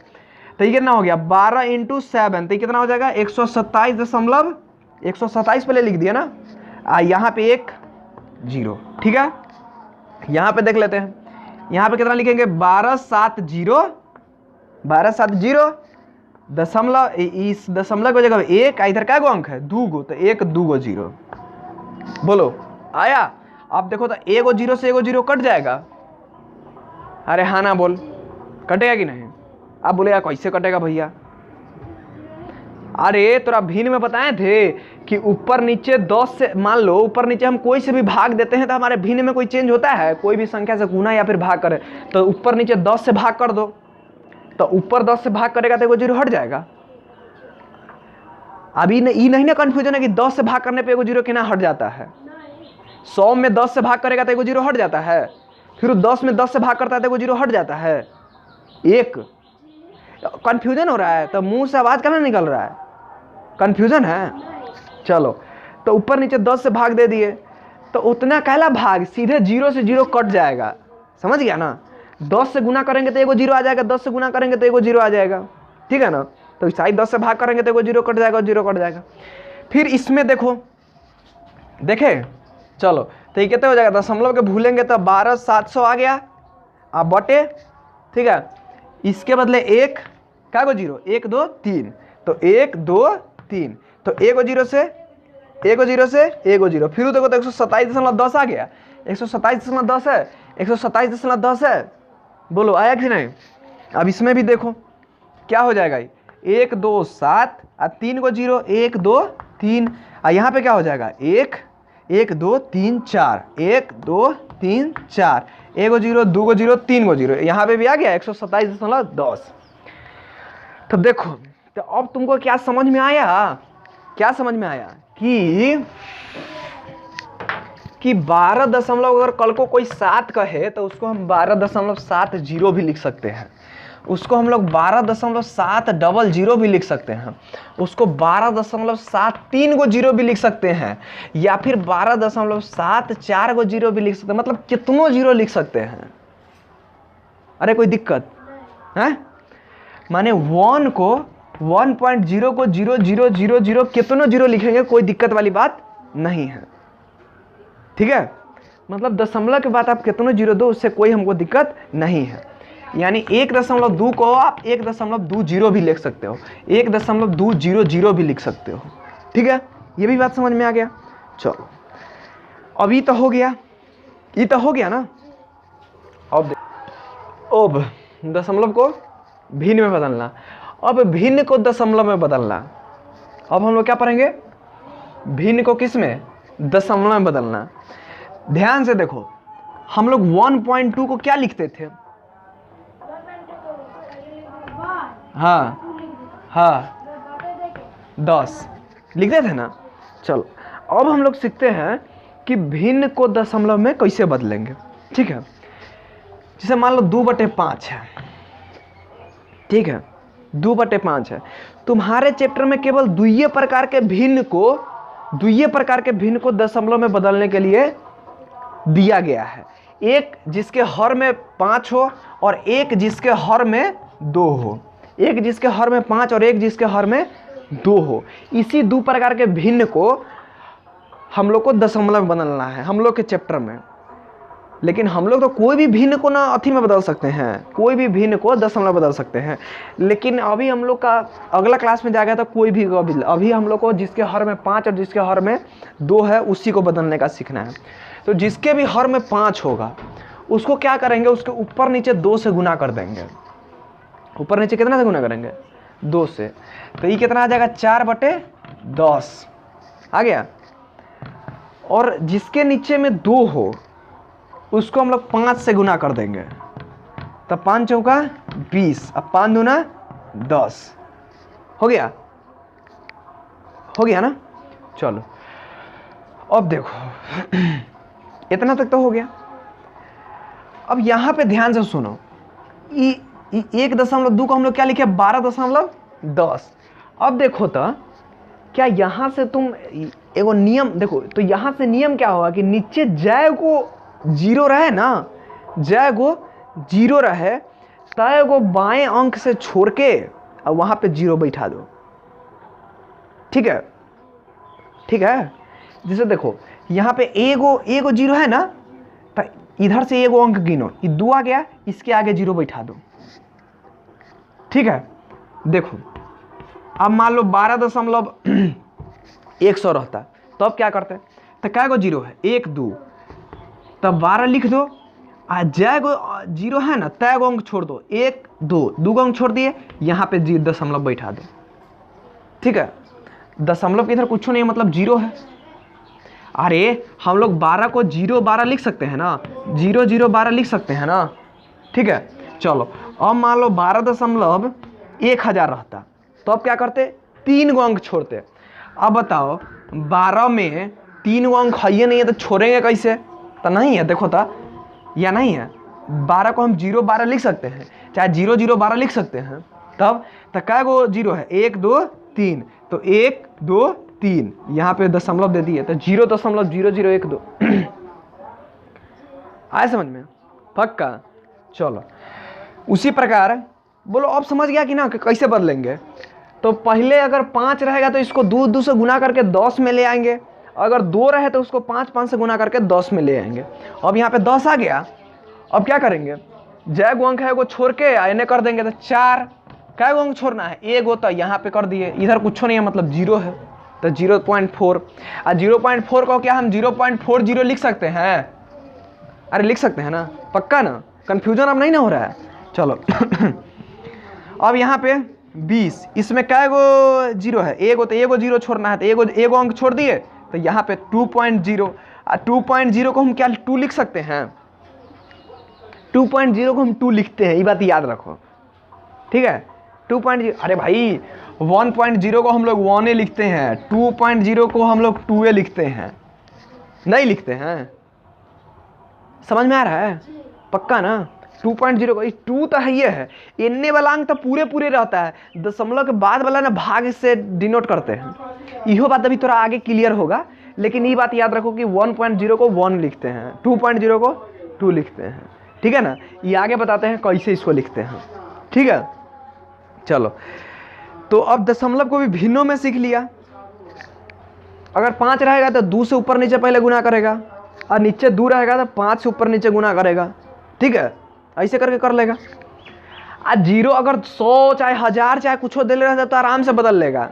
[SPEAKER 1] तो ये कितना हो गया, 12 × 7, तो ये कितना हो जाएगा, 127 पहले लिख दिया ना, यहाँ पे 1 0। ठीक है, यहाँ पे देख लेते हैं, यहाँ पे कितना लिखेंगे, 1270 दशमलव, इस दशमलव की जगह 1, इधर क्या गो अंक है, 2 गो, तो 1 2 गो 0। बोलो, आया? अब देखो तो 1 गो 0 से 1 गो 0 कट जाएगा। अरे हाँ ना बोल, कटेगा कि नहीं? आप बोले यार कैसे कटेगा भैया? अरे तोरा भिन्न में बताए थे कि ऊपर नीचे 10 से, मान लो ऊपर नीचे हम कोई से भी भाग देते हैं तो हमारे भिन्न में कोई चेंज होता है? कोई भी संख्या से गुना या फिर भाग करे तो ऊपर नीचे 10 से भाग कर दो, तो ऊपर 10 से भाग करेगा तो एगो 0 हट जाएगा। अभी ये नहीं ना कंफ्यूजन है कि 10 से भाग करने पे एगो 0 कितना हट जाता है? 100 में 10 से भाग करेगा तो एगो 0 हट जाता है, फिर 10 में 10 से भाग करता है तो एगो 0 हट जाता है। एक कंफ्यूजन हो रहा है तो मुंह से आवाज कहाँ निकल रहा है? कंफ्यूजन है? चलो, तो ऊपर नीचे 10 से भाग दे दिए तो उतना कहला भाग सीधे 0 से 0 कट जाएगा। समझ गया ना? 10 से गुना करेंगे तो एगो 0 आ जाएगा, 10 से गुना करेंगे तो एगो 0 आ जाएगा। ठीक है ना? तो शायद 10 से भाग करेंगे तो एगो 0 कट जाएगा, 0 कट जाएगा। फिर इसमें देखो, देखे, चलो तो ये कितने हो जाएगा, दशमलव के भूलेंगे तो 12,700 आ गया, आप बटे। ठीक है, इसके बदले 1 क्या गो 0, 1 2 3, तो 1 2 3, तो एगो 0 से एगो 0, फिर देखो तो 127.10 आ गया। 127.10 है, 127.10 है। बोलो, आया कि नहीं? अब इसमें भी देखो क्या हो जाएगा, 1 2 7 और 3 गो 0, 1 2 3, और यहाँ पे क्या हो जाएगा, 1 1 2 3 4, 1 2 3 4, एगो 0 2 गो 0 3 गो 0, यहाँ पे भी आ गया 127.10। तो देखो, तो अब तुमको क्या समझ में आया क्या समझ में आया कि 12 अगर कल को कोई 7 कहे तो उसको हम 12.70 भी लिख सकते हैं, उसको हम लोग 12.700 भी लिख सकते हैं, उसको 12.73 को जीरो भी लिख सकते हैं, या फिर 12.74 को जीरो भी लिख सकते हैं। मतलब कितनों जीरो लिख सकते हैं। अरे कोई दिक्कत है? माने 1 को 1.0 को 0.000 कितनों जीरो लिखेंगे, कोई दिक्कत वाली बात नहीं है। ठीक है, मतलब दशमलव के बाद आप कितनों जीरो दो, उससे कोई हमको दिक्कत नहीं है। यानी 1.2 को आप 1.20 भी लिख सकते हो, 1.200 भी लिख सकते हो। ठीक है, ये भी बात समझ में आ गया। चलो अब ये तो हो गया, ये तो हो गया ना। अब दशमलव को भिन्न में बदलना, अब भिन्न को दशमलव में बदलना। अब हम लोग क्या पढ़ेंगे? भिन्न को किस में? दशमलव में बदलना। ध्यान से देखो, हम लोग 1.2 को क्या लिखते थे? हाँ 10 लिखते थे ना। चलो अब हम लोग सीखते हैं कि भिन्न को दशमलव में कैसे बदलेंगे। ठीक है, जैसे मान लो 2/5 है। ठीक है, 2/5 है। तुम्हारे चैप्टर में केवल द्वितीय प्रकार के भिन्न को दशमलव में बदलने के लिए दिया गया है। एक जिसके हर में 5 हो और एक जिसके हर में 2 हो, एक जिसके हर में 5 और एक जिसके हर में 2 हो। इसी 2 प्रकार के भिन्न को हम लोग को दशमलव में बदलना है हम लोग के चैप्टर में। लेकिन हम लोग तो कोई भी भिन्न को ना अथी में बदल सकते हैं, कोई भी भिन्न को दशमलव बदल सकते हैं। लेकिन अभी हम लोग का अगला क्लास में जाएगा तो कोई भी अभी हम लोग को जिसके हर में 5 और जिसके हर में 2 है उसी को बदलने का सीखना है। तो जिसके भी हर में 5 होगा उसको क्या करेंगे? उसके ऊपर नीचे 2 से गुना कर देंगे। ऊपर नीचे कितना से गुना करेंगे? 2 से। तो ये कितना आ जाएगा? 4/10 आ गया। और जिसके नीचे में 2 हो उसको हम लोग 5 से गुना कर देंगे। तो 5 चौका 20, अब 5 दूना 10 हो गया ना। चलो अब देखो इतना तक तो हो गया। अब यहां पे ध्यान से सुनो, 1.2 को हम लोग क्या लिखे? 12.10। अब देखो तो क्या यहां से तुम एगो नियम देखो, तो यहां से नियम क्या होगा कि नीचे जय को 0 रहे ना, जय को 0 रहे, तय को बाएं अंक से छोड़ के अब वहां पे 0 बैठा दो। ठीक है, ठीक है। जैसे देखो यहाँ पे एगो 0 है ना, तो इधर से एगो अंक गिनो, ये 2 आ गया, इसके आगे 0 बैठा दो। ठीक है, देखो अब मान लो 12.100 रहता तो अब क्या करते? तो क्या गो 0 है? 1 2, तब 12 लिख दो। जय गो 0 है ना, तय गो अंक छोड़ दो, 1 2 अंक छोड़ दिए, यहाँ पे दशमलव बैठा दो। ठीक है, दशमलव के इधर कुछ नहीं, मतलब 0 है। अरे हम लोग 12 को 0 12 लिख सकते हैं ना, 0 0 12 लिख सकते हैं ना। ठीक है, चलो अब मान लो 12.1000 रहता तो अब क्या करते? 3 गो अंक छोड़ते। अब बताओ 12 में 3 गो अंक है नहीं है तो छोड़ेंगे कैसे? तो नहीं है, देखो तो या नहीं है। 12 को हम 0 12 लिख सकते हैं, चाहे 0 0 12 लिख सकते हैं। तब तो कै गो 0 है? 1 2 3, तो 1 2 3 यहाँ पे दशमलव दे दिए तो 0.0012 आए समझ में? पक्का। चलो उसी प्रकार बोलो अब समझ गया कि ना कि कैसे बदलेंगे? तो पहले अगर 5 रहेगा तो इसको 2 से गुना करके 10 में ले आएंगे, अगर 2 रहे तो उसको 5 से गुना करके 10 में ले आएंगे। अब यहाँ पे 10 आ गया, अब क्या करेंगे? जय गो अंक है वो छोड़ के इन्हें कर देंगे तो 4। क्या गो अंक छोड़ना है? 1 गो, तो यहाँ पे कर दिए, इधर कुछ नहीं है मतलब 0 है तो 0.4। 0.4 को क्या हम 0.40 लिख सकते हैं? अरे लिख सकते हैं ना, पक्का ना? कंफ्यूजन अब नहीं ना हो रहा है? चलो अब यहाँ पे 20, इसमें क्या गो 0 है? 1 गो, तो 1 गो 0 छोड़ना है तो 1 गो अंक छोड़ दिए, तो यहाँ पे 2.0। 2.0 को हम क्या 2 लिख सकते हैं? 2.0 को हम 2 लिखते हैं, ये बात याद रखो। ठीक है, 2.0, अरे भाई 1.0 को हम लोग 1a लिखते हैं, 2.0 को हम लोग 2a लिखते हैं, नहीं लिखते हैं? समझ में आ रहा है? पक्का ना? 2.0 को 2 तो है, ये है इन्ने वाला अंक तो पूरे पूरे रहता है, दशमलव के बाद वाला ना भाग से डिनोट करते हैं। इहो बात अभी थोड़ा आगे क्लियर होगा, लेकिन ये बात याद रखो कि 1.0 को 1 लिखते हैं, 2.0 को 2 लिखते हैं, ठीक है ना? ये आगे बताते हैं कैसे इसको लिखते हैं, ठीक है? चलो, तो अब दशमलव को भी भिन्नों में सीख लिया। अगर 5 रहेगा तो 2 से ऊपर नीचे पहले गुना करेगा, और नीचे 2 रहेगा तो 5 से ऊपर नीचे गुना करेगा, ठीक है? ऐसे करके कर लेगा। आ 0 अगर 100 चाहे 1000 चाहे कुछ दे ले रहा तो आराम से बदल लेगा,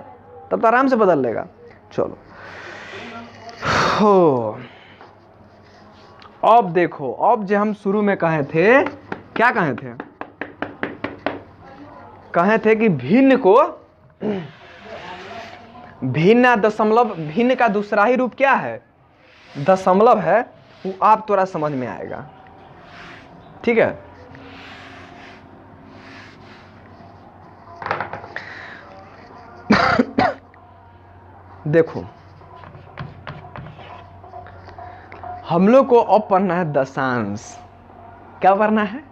[SPEAKER 1] तब तो आराम से बदल लेगा। चलो हो, अब देखो, अब जो हम शुरू में कहे थे, क्या कहे थे? कहे थे कि भिन्न को, भिन्न दशमलव, भिन्न का दूसरा ही रूप क्या है? दशमलव है। वो आप थोड़ा समझ में आएगा, ठीक है? देखो, हम लोग को अब पढ़ना है दशांश। क्या पढ़ना है?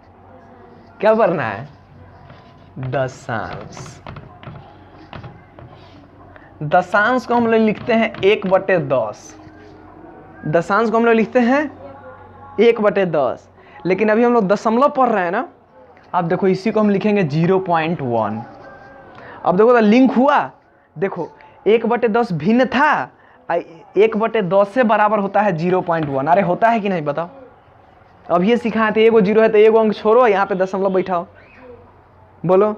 [SPEAKER 1] क्या पढ़ना है? दशांश। दशांश को हम लोग लिखते हैं 1/10। दशांश को हम लोग लिखते हैं 1/10, लेकिन अभी हम लोग दशमलव पढ़ रहे हैं ना। अब देखो, इसी को हम लिखेंगे 0.1। अब देखो तो लिंक हुआ। देखो 1/10 भिन्न था, 1/10 से बराबर होता है 0.1। अरे होता है कि नहीं बताओ? अब ये सिखाए थे, एगो 0 है तो एगो अंक छोड़ो, यहाँ पे दशमलव बैठाओ, बोलो।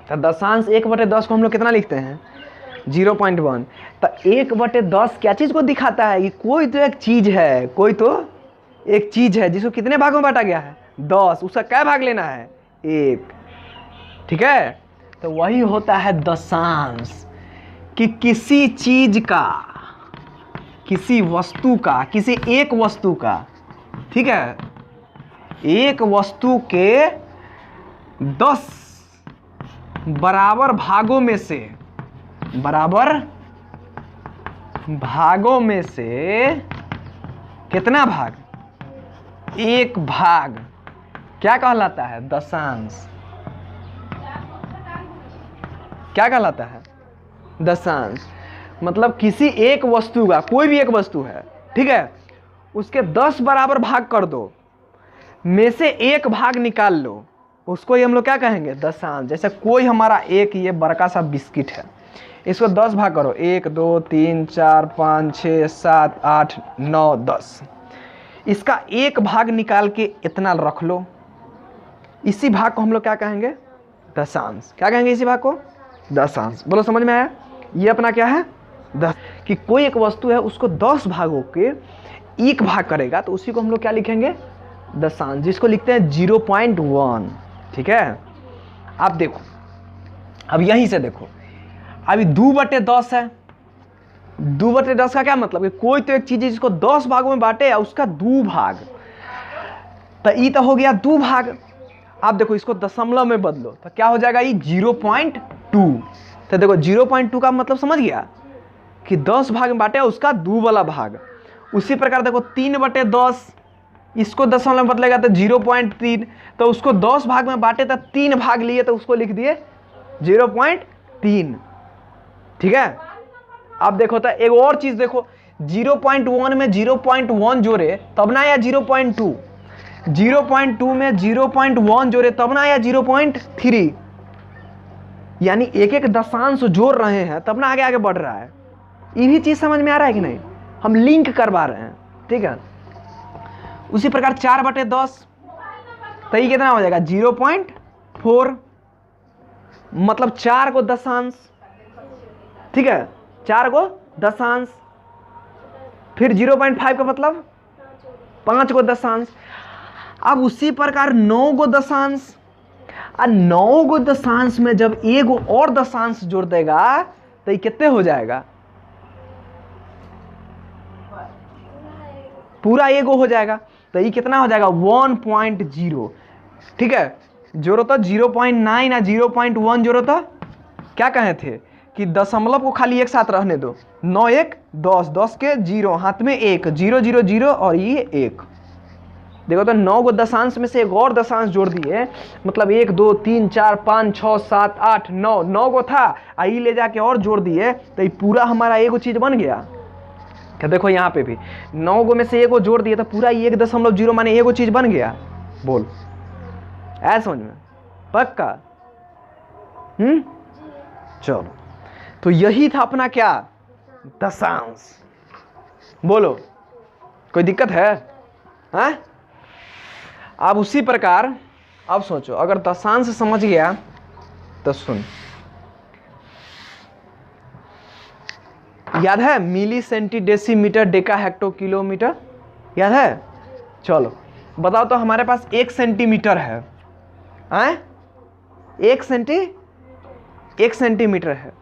[SPEAKER 1] तो दशांश 1/10 को हम लोग कितना लिखते हैं? 0.1। तो 1/10 क्या चीज़ को दिखाता है? कि कोई तो एक चीज़ है, कोई तो एक चीज़ है जिसको कितने भागों में बांटा गया है? 10। उसका क्या भाग लेना है? 1, ठीक है? तो वही होता है दशांश, कि किसी चीज का, किसी वस्तु का, किसी एक वस्तु का, ठीक है, एक वस्तु के 10 बराबर भागों में से, बराबर भागों में से कितना भाग? 1 भाग क्या कहलाता है? दशांश। क्या कहलाता है? दशांश। मतलब किसी एक वस्तु का, कोई भी एक वस्तु है, ठीक है, उसके 10 बराबर भाग कर दो, में से 1 भाग निकाल लो, उसको ही हम लोग क्या कहेंगे? दशांश। जैसे कोई हमारा एक ये बड़का सा बिस्किट है, इसको 10 भाग करो, 1 2 3 4 5 6 7 8 9 10, इसका 1 भाग निकाल के इतना रख लो, इसी भाग को हम लोग क्या कहेंगे? दशांश। क्या कहेंगे इसी भाग को? दशांश। बोलो, समझ में आया? ये अपना क्या है? 10। कि कोई एक वस्तु है, उसको 10 भागों के 1 भाग करेगा, तो उसी को हम लोग क्या लिखेंगे? दशांश, जिसको लिखते हैं 0.1, ठीक है? आप देखो, अब यहीं से देखो, अभी 2/10 है। 2/10 का क्या मतलब? कि कोई तो एक चीज है जिसको 10 भागों में बांटे या उसका 2 भाग, तो ये तो हो गया 2 भाग। आप देखो, इसको दशमलव में बदलो तो क्या हो जाएगा? ये 0.2। तो देखो 0.2 का मतलब समझ गया कि 10 भाग में बांटे उसका 2 वाला भाग। उसी प्रकार देखो 3/10, इसको दशमलव में बदलेगा तो 0.3, तो उसको 10 भाग में बांटे तो 3 भाग लिए, तो उसको लिख दिए 0.3, ठीक है? अब देखो तो एक और चीज देखो, 0.1 में 0.1 जोड़े तब ना आया 0.2, 0.2 में 0.1 जोड़े तब ना आया 0.3। यानी एक एक दशांश जोड़ रहे हैं तब ना आगे आगे बढ़ रहा है। ये भी चीज समझ में आ रहा है कि नहीं? हम लिंक करवा रहे हैं, ठीक है? उसी प्रकार 4/10, तो ये कितना हो जाएगा? 0.4। मतलब 4 को दशांश, ठीक है, 4 को दशांश। फिर 0.5 का मतलब 5 को दशांश। अब उसी प्रकार 9 को दशांश, और 9 को दशांश में जब एक और दशांश जोड़ देगा तो ये कितने हो जाएगा? पूरा एगो हो जाएगा। तो ये कितना हो जाएगा? 1.0, ठीक है? जोड़ो तो 0.9 या 0.1 जोड़ो तो क्या कहे थे कि दशमलव को खाली एक साथ रहने दो। 9 1 10, 10 के 0, हाथ में 1, 0 0 0 और ये 1। देखो तो 9 को दशांश में से एक और दशांश जोड़ दिए, मतलब 1 2 3 4 5 6 7 8 9, 9 को था आई ले जाके और जोड़ दिए तो ये पूरा हमारा एगो चीज बन गया। क्या देखो यहाँ पे भी 9 को में से एक को जोड़ दिए तो पूरा 1.0 माने एगो चीज बन गया। बोल ऐसा समझ में पक्का? चलो तो यही था अपना क्या, दशांश। बोलो कोई दिक्कत है? हाँ, अब उसी प्रकार अब सोचो, अगर दशांश समझ गया तो सुन, याद है milli centi decimetre deca hecto kilometre, याद है? चलो बताओ तो हमारे पास 1 सेंटीमीटर है, 1 सेंटीमीटर है,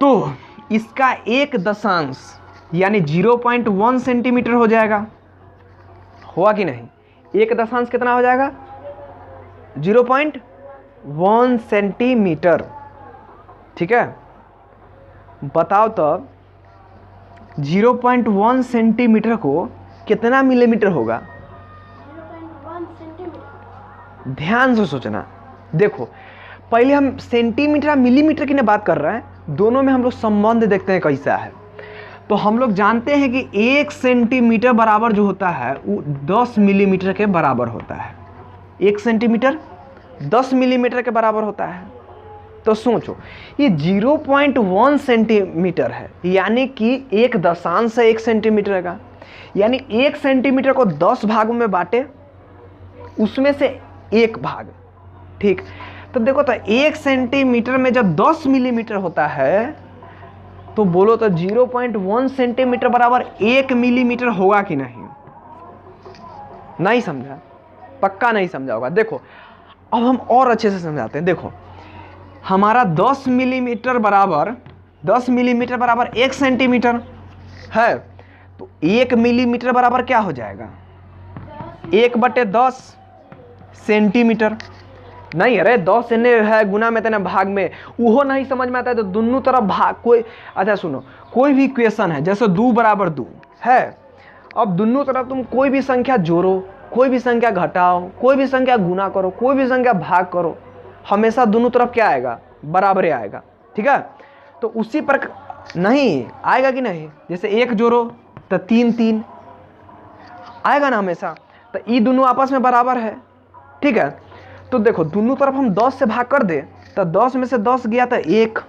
[SPEAKER 1] तो इसका एक दशांश यानी 0.1 सेंटीमीटर हो जाएगा, हुआ कि नहीं? एक दशांश कितना हो जाएगा? 0.1 सेंटीमीटर। ठीक है, बताओ तो 0.1 सेंटीमीटर को कितना मिलीमीटर होगा?
[SPEAKER 2] 0.1 सेंटीमीटर।
[SPEAKER 1] ध्यान से सोचना। देखो पहले हम सेंटीमीटर मिलीमीटर की ना बात कर रहे हैं, दोनों में हम लोग संबंध देखते हैं कैसा है। तो हम लोग जानते हैं कि 1 सेंटीमीटर बराबर जो होता है वो 10 मिलीमीटर के बराबर होता है। 1 सेंटीमीटर 10 मिलीमीटर के बराबर होता है। तो सोचो ये 0.1 सेंटीमीटर है, यानी कि एक दशांश है 1 सेंटीमीटर का, यानी 1 सेंटीमीटर को 10 भागों में बांटे, उसमें से 1 भाग। ठीक, तो देखो तो 1 सेंटीमीटर में जब 10 मिलीमीटर होता है तो बोलो तो 0.1 सेंटीमीटर बराबर 1 मिलीमीटर होगा कि नहीं? नहीं समझा? पक्का नहीं समझा होगा। देखो अब हम और अच्छे से समझाते हैं। देखो हमारा 10 मिलीमीटर बराबर 1 सेंटीमीटर है, तो 1 मिलीमीटर बराबर क्या हो जाएगा? 1/10 सेंटीमीटर। नहीं अरे 10 एने है गुना में तेना भाग में, वो नहीं समझ में आता है तो दोनों तरफ भाग। कोई अच्छा सुनो, कोई भी इक्वेशन है जैसे 2 बराबर 2 है, अब दोनों तरफ तुम कोई भी संख्या जोड़ो, कोई भी संख्या घटाओ, कोई भी संख्या गुना करो, कोई भी संख्या भाग करो, हमेशा दोनों तरफ क्या आएगा? बराबर आएगा। ठीक है, तो उसी पर नहीं आएगा कि नहीं? जैसे 1 जोड़ो तो 3 3 आएगा ना हमेशा, तो ये दोनों आपस में बराबर है। ठीक है, तो देखो दोनों तरफ हम 10 से भाग कर दे तो 10 में से 10 गया तो 1,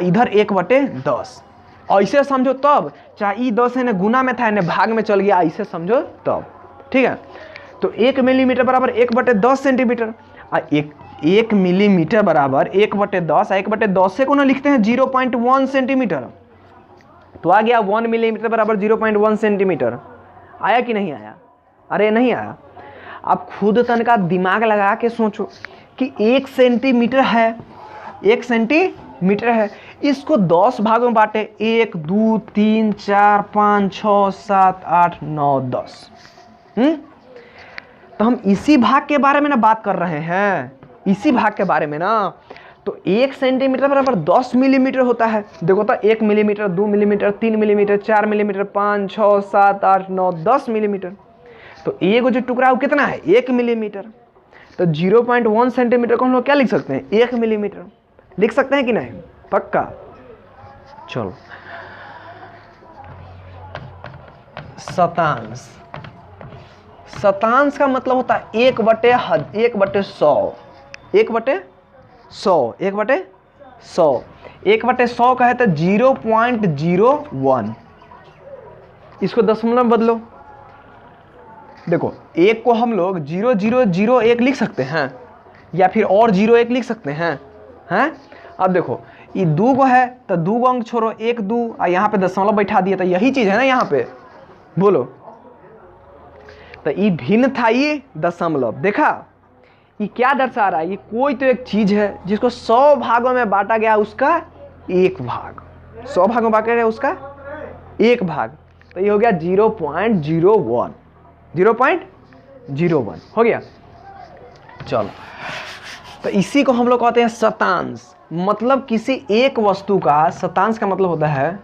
[SPEAKER 1] इधर 1/10 ऐसे समझो तब, चाहे ई 10 है गुना में था इन्हें भाग में चल गया, ऐसे समझो तब। ठीक है, तो 1 मिलीमीटर बराबर 1/10 सेंटीमीटर, 1 मिलीमीटर बराबर 1/10, 1/10 से को ना लिखते हैं 0.1 सेंटीमीटर, तो आ गया 1 मिलीमीटर बराबर 0.1 सेंटीमीटर। आया कि नहीं आया? अरे नहीं आया। आप खुद तन का दिमाग लगा के सोचो कि 1 सेंटीमीटर है, 1 सेंटीमीटर है, इसको 10 भागों में बांटे, 1 2 3 4 5 6 7 8 9 10। तो हम इसी भाग के बारे में ना बात कर रहे हैं, इसी भाग के बारे में ना। तो 1 सेंटीमीटर बराबर 10 मिलीमीटर होता है। देखो तो 1 millimetre 2 millimetre 3 millimetre 4 millimetre 5 6 7 8 9 10 millimetre. तो एक जो टुकड़ा वो कितना है? 1 मिलीमीटर। तो 0.1 सेंटीमीटर को हम लोग क्या लिख सकते हैं? 1 मिलीमीटर लिख सकते हैं कि नहीं? पक्का। चलो शतांश। शतांश का मतलब होता है 1/100, 1/100, 1/100 का है तो 0.01। इसको दशमलव में बदलो। देखो 1 को हम लोग 0001 लिख सकते हैं या फिर और 01 लिख सकते हैं, हैं? अब देखो ये 2 को है तो 2 अंक छोड़ो, 1 2 और यहाँ पे दशमलव बैठा दिया, तो यही चीज़ है ना यहाँ पे। बोलो तो ये भिन्न था, ये दशमलव। देखा ये क्या दर्शा रहा है? ये कोई तो एक चीज़ है जिसको 100 भागों में बांटा गया, उसका 1 भाग। 100 भागों में बांटा गया उसका 1 भाग, तो ये हो गया 0.01। 0.01 हो गया। चलो, तो इसी को हम लोग कहते हैं शतांश। मतलब किसी एक वस्तु का, शतांश का मतलब होता है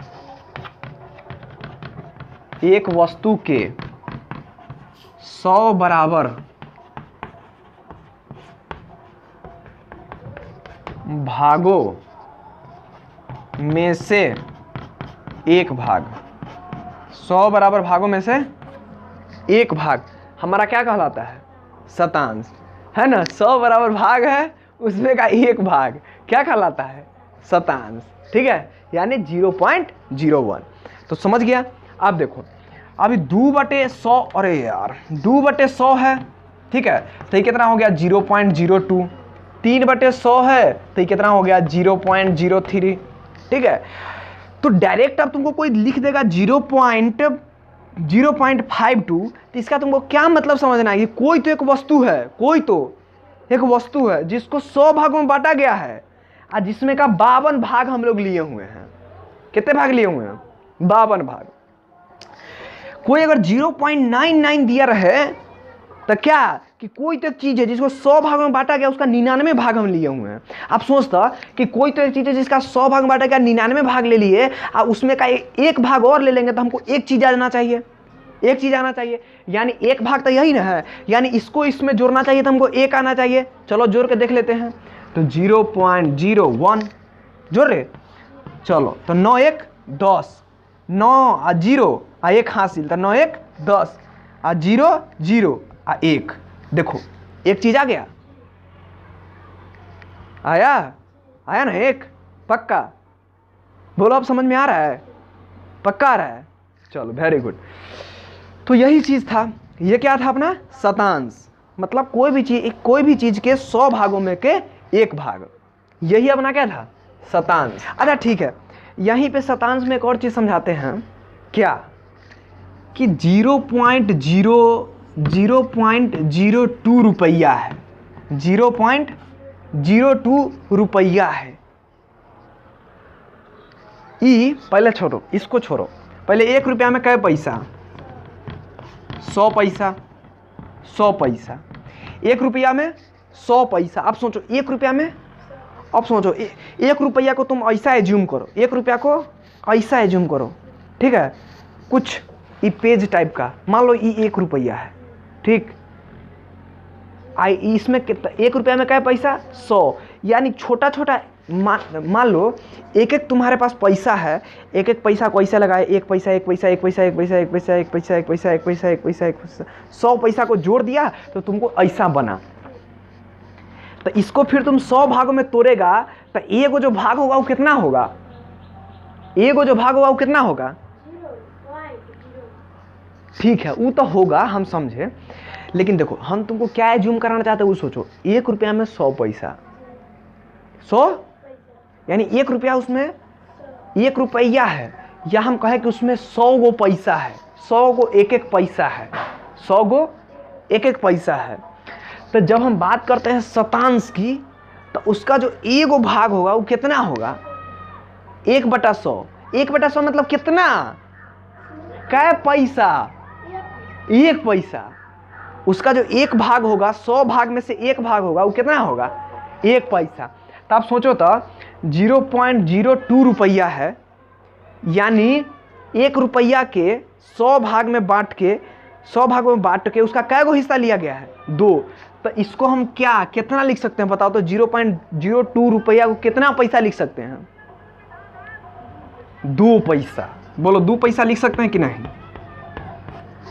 [SPEAKER 1] एक वस्तु के 100 बराबर भागों में से एक भाग। 100 बराबर भागों में से एक भाग हमारा क्या कहलाता है? शतांश, है ना। 100 बराबर भाग है, उसमें का एक भाग क्या कहलाता है? शतांश, ठीक है, यानी 0.01। तो समझ गया। अब देखो, अभी 2/100, अरे यार 2/100 है, ठीक है, तो ये कितना हो गया? 0.02। 3/100 है, तो ये कितना हो गया? 0.03, ठीक है। तो डायरेक्ट अब तुमको कोई लिख देगा 0.52, तो इसका तुमको क्या मतलब समझना है कि कोई तो एक वस्तु है, कोई तो एक वस्तु है जिसको 100 भागों में बांटा गया है, और जिसमें का 52 भाग हम लोग लिए हुए हैं। कितने भाग लिए हुए हैं? 52 भाग। कोई अगर 0.99 दिया रहे तो क्या कि कोई तो एक चीज है जिसको 100 भागों में बांटा गया, उसका 99 भाग हम लिए हुए हैं। आप सोचता कि कोई तो एक चीज है जिसका 100 भाग में बांटा गया, 99 भाग ले लिए, और उसमें का एक भाग और ले लेंगे तो हमको एक चीज आना चाहिए, एक चीज आना चाहिए, यानी एक भाग तो यही ना है, यानी इसको इसमें जोड़ना चाहिए तो हमको एक आना चाहिए। चलो जोड़ के देख लेते हैं। तो 0.01 जोड़ रहे, चलो, तो 9 1 10, 9 और 0 और 1 हासिल, तो 9 1 10 और 0 0 और 1। देखो एक चीज आ गया, आया ना एक, पक्का बोलो, अब समझ में आ रहा है? पक्का आ रहा है? चलो वेरी गुड। तो यही चीज था, ये क्या था अपना? शतांश। मतलब कोई भी चीज के 100 भागों में के एक भाग, यही अपना क्या था? शतांश। अच्छा ठीक है, यहीं पे शतांश में एक और चीज समझाते हैं, क्या कि 0.02 रुपया है, 0.02 रुपया है। पहले छोड़ो, इसको छोड़ो, पहले 1 रुपया में कै पैसा? 100 पैसा, 100 पैसा। 1 रुपया में 100 पैसा। अब सोचो 1 रुपया में, अब सोचो 1 रुपया को तुम ऐसा एज्यूम करो, 1 रुपया को ऐसा एज्यूम करो, ठीक है, कुछ ये पेज टाइप का, मान लो ये 1 रुपया है, ठीक। इसमें कितना? 1 रुपया में क्या पैसा? 100, यानी छोटा छोटा मान लो एक एक तुम्हारे पास पैसा है, एक एक पैसा को ऐसा लगाए, 1 पैसा 1 पैसा 1 पैसा 1 पैसा 1 पैसा 1 पैसा 1 पैसा 1 पैसा 1 पैसा 1 पैसा 100 पैसा को जोड़ दिया तो तुमको ऐसा बना। तो इसको फिर तुम 100 भागों में तोड़ेगा तो एगो जो भाग होगा वो कितना होगा? एगो जो भाग होगा वो कितना होगा? ठीक है, वो तो होगा, हम समझे, लेकिन देखो हम तुमको क्या एज्यूम कराना चाहते हो वो सोचो। 1 रुपया में 100 पैसा, 100 यानी 1 रुपया, उसमें 1 रुपया है, या हम कहें कि उसमें 100 गो पैसा है, 100 गो एक एक पैसा है, 100 गो एक एक पैसा है। तो जब हम बात करते हैं शतांश की, तो उसका जो एगो भाग होगा वो कितना होगा? 1/100। 1/100 मतलब कितना? कै पैसा? 1 पैसा। उसका जो एक भाग होगा, 100 भाग में से एक भाग होगा, वो कितना होगा? 1 पैसा। तो आप सोचो तो 0.02 रुपया है, यानी 1 रुपया के 100 भाग में बांट के, 100 भागों में बांट के उसका कै गो हिस्सा लिया गया है? 2। तो इसको हम कितना लिख सकते हैं बताओ तो? 0.02 रुपया को कितना पैसा लिख सकते हैं? 2 पैसा। बोलो 2 पैसा लिख सकते हैं कि नहीं?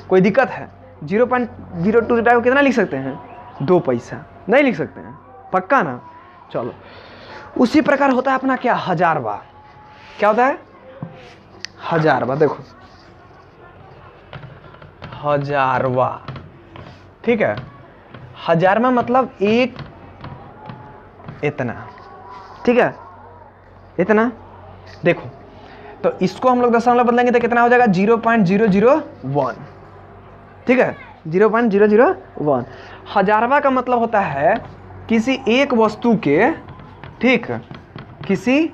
[SPEAKER 1] कोई दिक्कत है? 0.02 रुपया को कितना लिख सकते हैं? 2 पैसा। नहीं लिख सकते हैं? पक्का ना? चलो, उसी प्रकार होता है अपना क्या? हजारवा। क्या होता है? हजारवा। देखो हजारवा, ठीक है, हजारवा मतलब एक इतना, ठीक है, इतना। देखो तो इसको हम लोग दशमलव बदलेंगे तो कितना हो जाएगा? 0.001, ठीक है, 0.001। हजारवा का मतलब होता है किसी एक वस्तु के, ठीक, किसी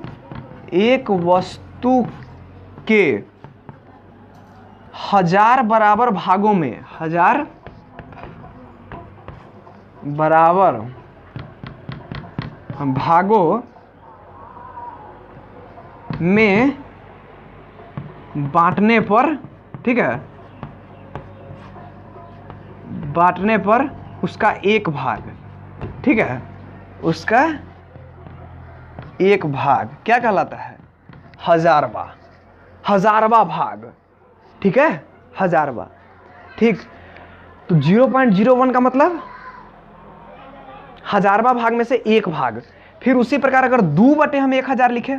[SPEAKER 1] एक वस्तु के 1000 बराबर भागों में, 1000 बराबर भागों में बांटने पर, ठीक है, बांटने पर उसका एक भाग, ठीक है, उसका एक भाग क्या कहलाता है? हजारवा, हजारवा भाग, ठीक है, हजारवा। ठीक, तो 0.01 का मतलब हजारवा भाग में से एक भाग। फिर उसी प्रकार अगर 2 बटे हम 1000 लिखे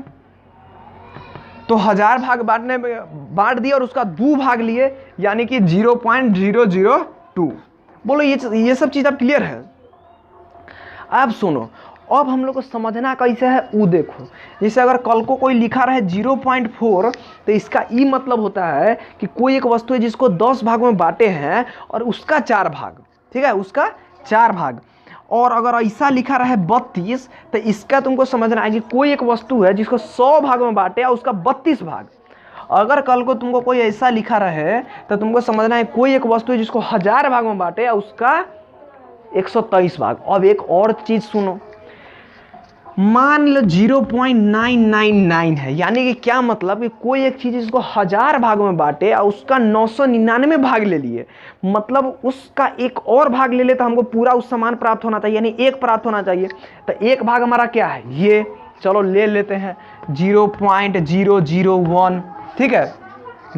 [SPEAKER 1] तो 1000 भाग बांटने में बांट दिए और उसका 2 भाग लिए, यानी कि 0.002। बोलो ये सब चीज अब क्लियर है? अब सुनो, अब हम लोग को समझना कैसे है वो देखो। जैसे अगर कल को कोई लिखा रहे 0.4 तो इसका ई मतलब होता है कि कोई एक वस्तु है जिसको 10 भागों में बांटे हैं और उसका 4 भाग, ठीक है, उसका 4 भाग। और अगर ऐसा लिखा रहे 32 तो इसका तुमको समझना है कि कोई एक वस्तु है जिसको 100 भागों में बांटे और उसका 32 भाग। अगर कल को तुमको कोई ऐसा लिखा रहे तो तुमको समझना है कोई एक वस्तु है जिसको 1000 भागों में बांटे और उसका 123 भाग। अब एक और चीज सुनो, मान लो 0.999 है, यानी कि क्या मतलब कि कोई एक चीज इसको 1000 भागों में बांटे और उसका 999 भाग ले लिए, मतलब उसका एक और भाग ले ले तो हमको पूरा उस समान प्राप्त होना चाहिए, यानी एक प्राप्त होना चाहिए। तो एक भाग हमारा क्या है? ये चलो ले लेते हैं 0.001, ठीक है,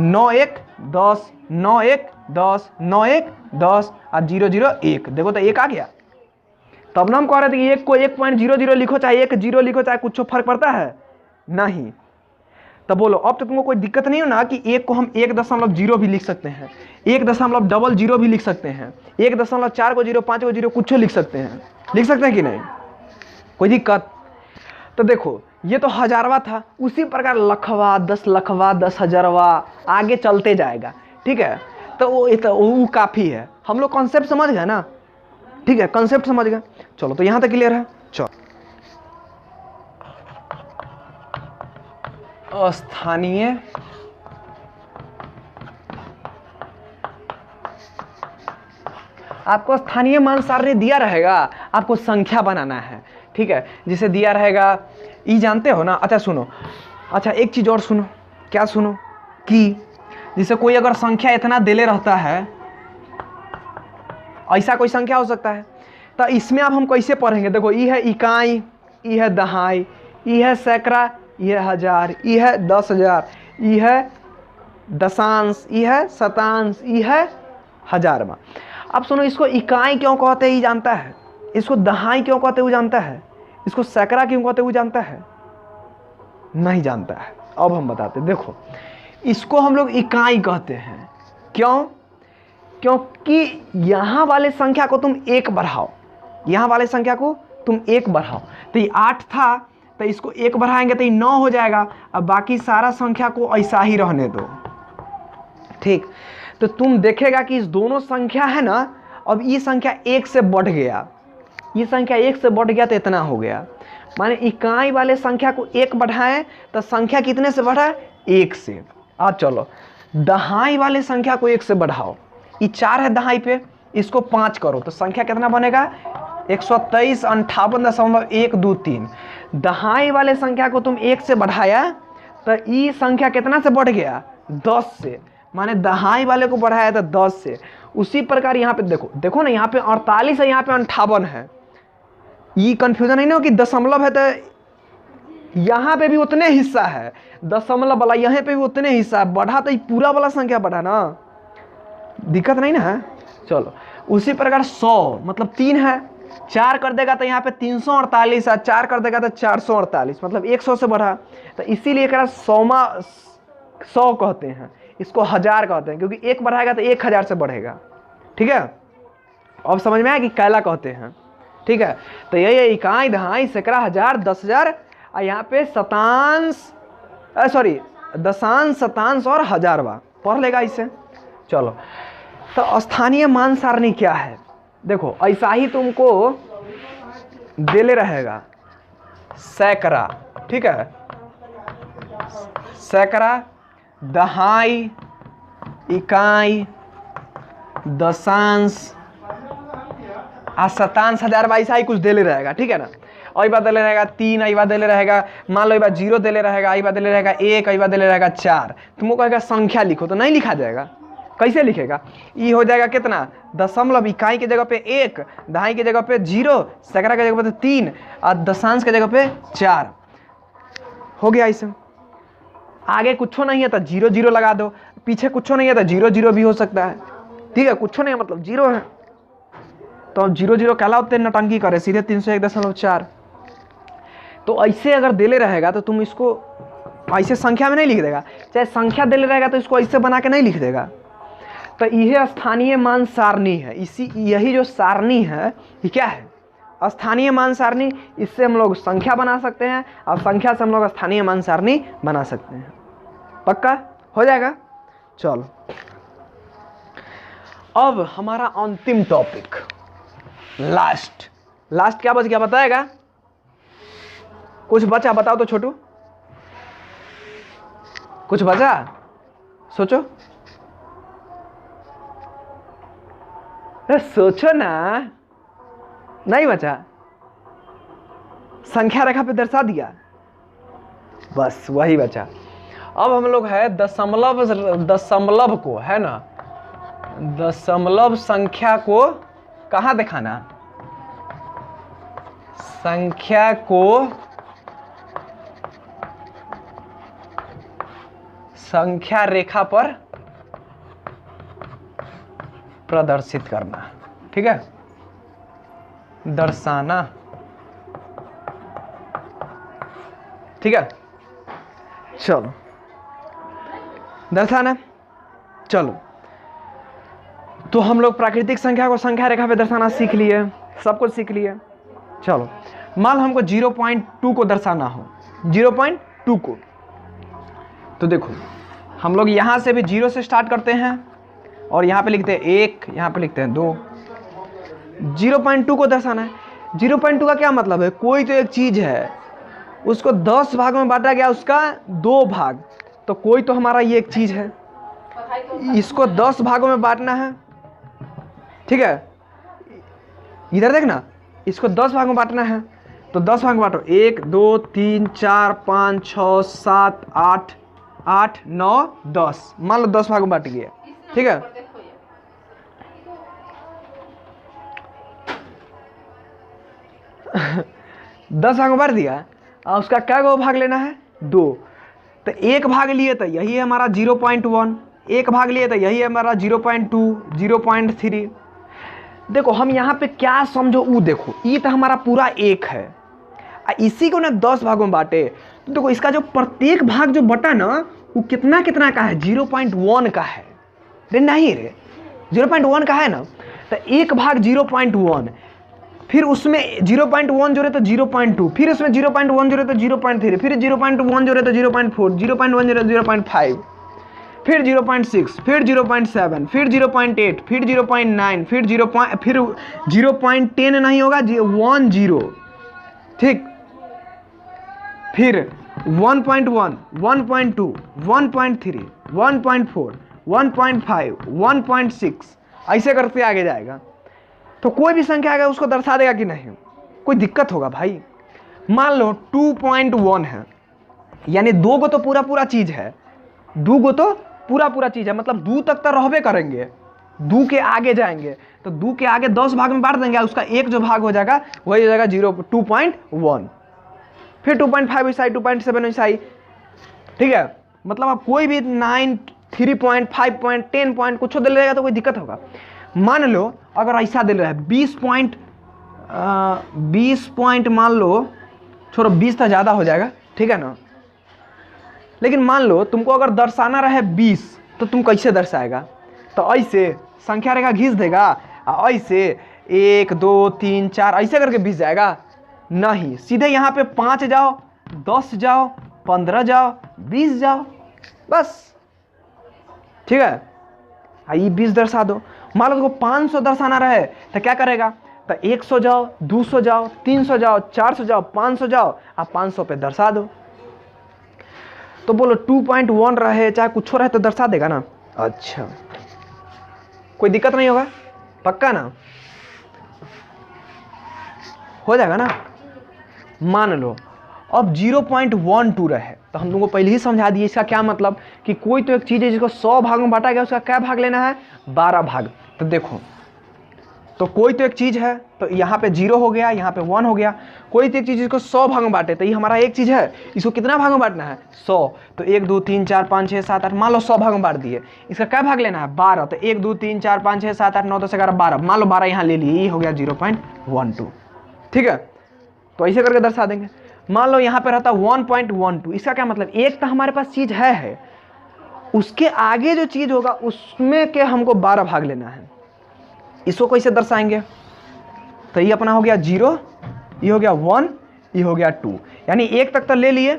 [SPEAKER 1] 9 1 10, 9 1 10, 9 1 10 और 001, देखो तो एक आ गया। तब ना हम कह रहे थे कि एक को 1.00 लिखो चाहे 10 लिखो चाहे कुछ फर्क पड़ता है नहीं। तब बोलो, अब तो तुमको कोई दिक्कत नहीं हो ना कि एक को हम 1.0 भी लिख सकते हैं, 1.00 भी लिख सकते हैं, 1.4 को 0, 5 को 0, कुछ लिख सकते हैं कि नहीं? कोई दिक्कत? तो देखो ये तो हजारवा था, उसी प्रकार लखवा, 10 लखवा, 10 हजारवा, आगे चलते जाएगा, ठीक है। तो वो काफी है, हम लोग कॉन्सेप्ट समझ गए ना, ठीक है, कॉन्सेप्ट समझ गए। चलो तो यहां तक क्लियर है। चलो, अस्थानीय आपको स्थानीय मान सारणी दिया रहेगा, आपको संख्या बनाना है, ठीक है, जिसे दिया रहेगा ई जानते हो ना। अच्छा सुनो, अच्छा एक चीज और सुनो, क्या सुनो कि जैसे कोई अगर संख्या इतना देले रहता है, ऐसा कोई संख्या हो सकता है, तो इसमें अब हम कैसे पढ़ेंगे? देखो ई है इकाई, ई है दहाई, ई है सैकड़ा, ई है हजार, ई है 10,000, ई है दशांश, ई है शतांश, ई है हजारवा। अब सुनो, इसको इकाई क्यों कहते हैं ये जानता है? इसको दहाई क्यों कहते हैं वो जानता है? इसको सैकड़ा क्यों कहते हैं वो जानता है? नहीं जानता है। अब हम बताते हैं। देखो, इसको हम लोग इकाई कहते हैं। क्यों? क्योंकि यहाँ वाले संख्या को तुम एक बढ़ाओ, यहाँ वाले संख्या को तुम एक बढ़ाओ, तो ये 8 था तो इसको एक बढ़ाएंगे तो ये 9 हो जाएगा। अब बाकी सारा संख्या को ऐसा ही रहने दो, ठीक। तो तुम देखेगा कि इस दोनों संख्या है ना, अब ये संख्या 1 से बढ़ गया, ये संख्या 1 से बढ़ गया तो इतना हो गया। माने इकाई वाले संख्या को 1 बढ़ाएं तो संख्या कितने से बढ़ा? 1 से। अब चलो दहाई वाले संख्या को 1 से बढ़ाओ, ये 4 है दहाई पे, इसको 5 करो तो संख्या कितना बनेगा? 123.58.123। दहाई वाले संख्या को तुम 1 से बढ़ाया तो ये संख्या कितना से बढ़ गया? 10 से। माने दहाई वाले को बढ़ाया था 10 से। उसी प्रकार यहाँ पे देखो, देखो ना, यहाँ पे 48 है, यहाँ पे 58 है। ये कंफ्यूजन है ना कि दशमलव है तो यहाँ पे भी उतने हिस्सा है, दशमलव वाला यहाँ पे भी उतने हिस्सा है, बढ़ा तो ये पूरा वाला संख्या बढ़ा ना, दिक्कत नहीं ना है। चलो उसी प्रकार 100 मतलब 3 है, 4 कर देगा तो यहाँ पे 348 है, 4 कर देगा तो 448, मतलब 100 से बढ़ा। तो इसीलिए कह 100 कहते हैं, इसको 1000 कहते हैं, क्योंकि 1 बढ़ाएगा तो 1000 से बढ़ेगा, ठीक है। अब समझ में आया कि कैला कहते हैं, ठीक है। तो ये इकाई, दहाई, सैकड़ा, हजार, 10,000, और यहाँ पे दशांश, शतांश और हजारवा पढ़ लेगा इससे। चलो तो स्थानीय मान सारणी क्या है? देखो ऐसा ही तुमको देले रहेगा सैकड़ा, ठीक है, सैकड़ा, दहाई, इकाई, दशांश, आ 27,022 आई कुछ देले रहेगा, ठीक है ना। और बात देले रहेगा 3, आई बात देले रहेगा, मान लो बात 0 देले रहेगा, आई बात देले रहेगा 1, आई बात देले रहेगा 4। तुमको कहेगा संख्या लिखो तो नहीं लिखा जाएगा। कैसे लिखेगा? ये हो जाएगा कितना, दशमलव, इकाई की जगह पे 1, दहाई की जगह पे 0, सैकड़ा की जगह पे 3 और दशांश की जगह पे 4। हो गया ऐसे। आगे कुछ नहीं है तो 0 0 लगा दो, पीछे कुछ नहीं है तो 0 0 भी हो सकता है, ठीक है। कुछ नहीं है मतलब 0 है तो 0 0 कहलाते नटंकी करे, सीधे 301.4। तो ऐसे अगर देले रहेगा तो तुम इसको ऐसे संख्या में नहीं लिख देगा, चाहे संख्या देले रहेगा तो इसको ऐसे बना के नहीं लिख देगा। तो यह स्थानीय मान सारणी है। यही जो सारणी है ये क्या है? स्थानीय मान सारणी। इससे हम लोग संख्या बना सकते हैं और संख्या से हम लोग स्थानीय मान सारणी बना सकते हैं। पक्का हो जाएगा। चलो अब हमारा अंतिम टॉपिक, लास्ट क्या बच गया बताएगा? कुछ बचा बताओ तो छोटू, कुछ बचा? सोचो, सोचो ना। नहीं बचा? संख्या रेखा पे दर्शा दिया, बस वही बचा। अब हम लोग है दशमलव को, है ना, दशमलव संख्या को कहाँ दिखाना? संख्या को संख्या रेखा पर प्रदर्शित करना, ठीक है, दर्शाना, ठीक है। चलो दर्शाना। चलो तो हम लोग प्राकृतिक संख्या को संख्या रेखा पे दर्शाना सीख लिए, सब कुछ सीख लिए। चलो मान लो हमको 0.2 को दर्शाना हो, 0.2 को, तो देखो हम लोग यहाँ से भी 0 से स्टार्ट करते हैं और यहाँ पे लिखते हैं 1, यहाँ पे लिखते हैं 2। 0.2 को दर्शाना है। 0.2 का क्या मतलब है? कोई तो एक चीज़ है, उसको 10 भागों में बांटा गया, उसका 2 भाग, तो कोई तो हमारा ये एक चीज़ है, इसको 10 भागों में बांटना है, ठीक है। इधर देखना, इसको 10 भागों में बांटना है, तो 10 भाग में बांटो, 1 2 3 4 5 6 7 8 8 9 10। मान लो 10 भागों में बांट गया, ठीक है। दस भाग में बांट दिया और उसका क्या गो भाग लेना है? 2। तो एक भाग लिए तो यही है हमारा 0.1, एक भाग लिए तो यही है हमारा 0.2, 0.3। देखो हम यहाँ पे क्या समझो, वो देखो ये तो हमारा पूरा 1 है, इसी को ना 10 भागों में बांटे, तो देखो इसका जो प्रत्येक भाग जो बटा ना वो कितना कितना का है? 0.1 का है रे, नहीं रे 0.1 का है ना। तो एक भाग 0.1, फिर उसमें 0.1 जोड़े तो 0.2, फिर उसमें 0.1 जोड़े तो 0.3, फिर 0.1 जोड़े तो 0.4, 0.1 जोड़े तो 0.5, फिर 0.6, फिर 0.7, फिर 0.8, फिर 0.9, फिर 0.10 नहीं होगा 10, ठीक, फिर 1.1, 1.2, 1.3, 1.4, 1.5, 1.6, ऐसे करते आगे जाएगा। तो कोई भी संख्या आएगा उसको दर्शा देगा कि नहीं? कोई दिक्कत होगा भाई? मान लो 2.1 है, यानी 2 को तो पूरा चीज है, 2 को तो पूरा चीज है, मतलब 2 तक तो रहबे करेंगे, 2 के आगे जाएंगे तो 2 के आगे 10 भाग में बांट देंगे, उसका एक जो भाग हो जाएगा वही हो जाएगा 2.1, फिर 2.5 ईसाई, 2.7 ईसाई, ठीक है। मतलब आप कोई भी 9, 3 5 10 पॉइंट कुछ दे लेगा तो कोई दिक्कत होगा? मान लो अगर ऐसा दे रहा है 20 पॉइंट मान लो, छोड़ो 20 तो ज़्यादा हो जाएगा, ठीक है ना। लेकिन मान लो तुमको अगर दर्शाना रहे 20, तो तुम कैसे दर्शाएगा? तो ऐसे संख्या रेखा घिस देगा, ऐसे 1 2 3 4 ऐसे करके 20 जाएगा? नहीं, सीधे यहाँ पे 5 जाओ, 10 जाओ, 15 जाओ, 20 जाओ, बस, ठीक है। ये 20 दर्शा दो। मान लो तुमको 500 दर्शाना रहे तो क्या करेगा? तो 100 जाओ, 200 जाओ, 300 जाओ, 400 जाओ, 500 जाओ, आप 500 पे दर्शा दो। तो बोलो 2.1 रहे चाहे कुछ रहे तो दर्शा देगा ना? अच्छा, कोई दिक्कत नहीं होगा? पक्का ना? हो जाएगा ना। मान लो अब 0.12 रहे, तो हम तुमको पहले ही समझा दिए इसका क्या मतलब कि कोई तो एक चीज़ है जिसको 100 भाग में बांटा गया, उसका क्या भाग लेना है, 12 भाग। तो देखो, तो कोई तो एक चीज़ है, तो यहाँ पे 0 हो गया, यहाँ पे 1 हो गया। कोई तो एक चीज़ जिसको 100 भाग में बांटे, तो ये हमारा एक चीज़ है, इसको कितना भाग में बांटना है, 100। तो 1 2 3 4 5 6 7 8, मान लो 100 भाग में बांट दिए, इसका क्या भाग लेना है, 12। तो 1 2 3 4 5 6 7 8 9 10 11 12, मान लो 12 यहाँ ले लिए, ये हो गया 0.12। ठीक है, तो ऐसे करके दर्शा देंगे। मान लो यहाँ पे रहता 1.12, इसका क्या मतलब, एक तो हमारे पास चीज़ है, उसके आगे जो चीज़ होगा उसमें के हमको 12 भाग लेना है। इसको कैसे दर्शाएंगे, तो ये अपना हो गया 0, ये हो गया 1, ये हो गया 2, यानी 1 तक तो ले लिए।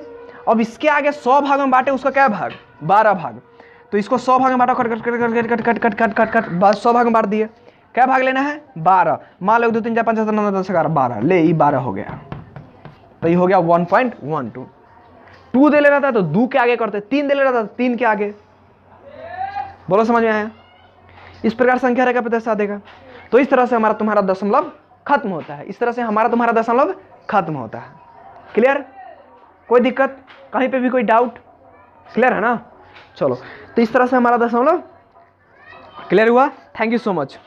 [SPEAKER 1] अब इसके आगे 100 भाग में बांटे, उसका क्या भाग, 12 भाग। तो इसको 100 भाग में बांटा, cut cut cut cut cut cut cut cut cut cut, बस 100 भाग में बांट दिए। क्या भाग लेना है, 12। मान लो 1 2 3 4 5 6 7 8 9 10 11 12, ले ये 12 हो गया, तो ये हो गया 1.12। 2 दे ले रहा था तो 2 के आगे करते, 3 दे ले रहा था 3 के आगे। बोलो समझ में आया। इस प्रकार संख्या रेखा पे दर्शा देगा। तो इस तरह से हमारा तुम्हारा दशमलव खत्म होता है, इस तरह से हमारा तुम्हारा दशमलव खत्म होता है। क्लियर, कोई दिक्कत, कहीं पे भी कोई डाउट, क्लियर है ना। चलो, तो इस तरह से हमारा दशमलव क्लियर हुआ। Thank you so much.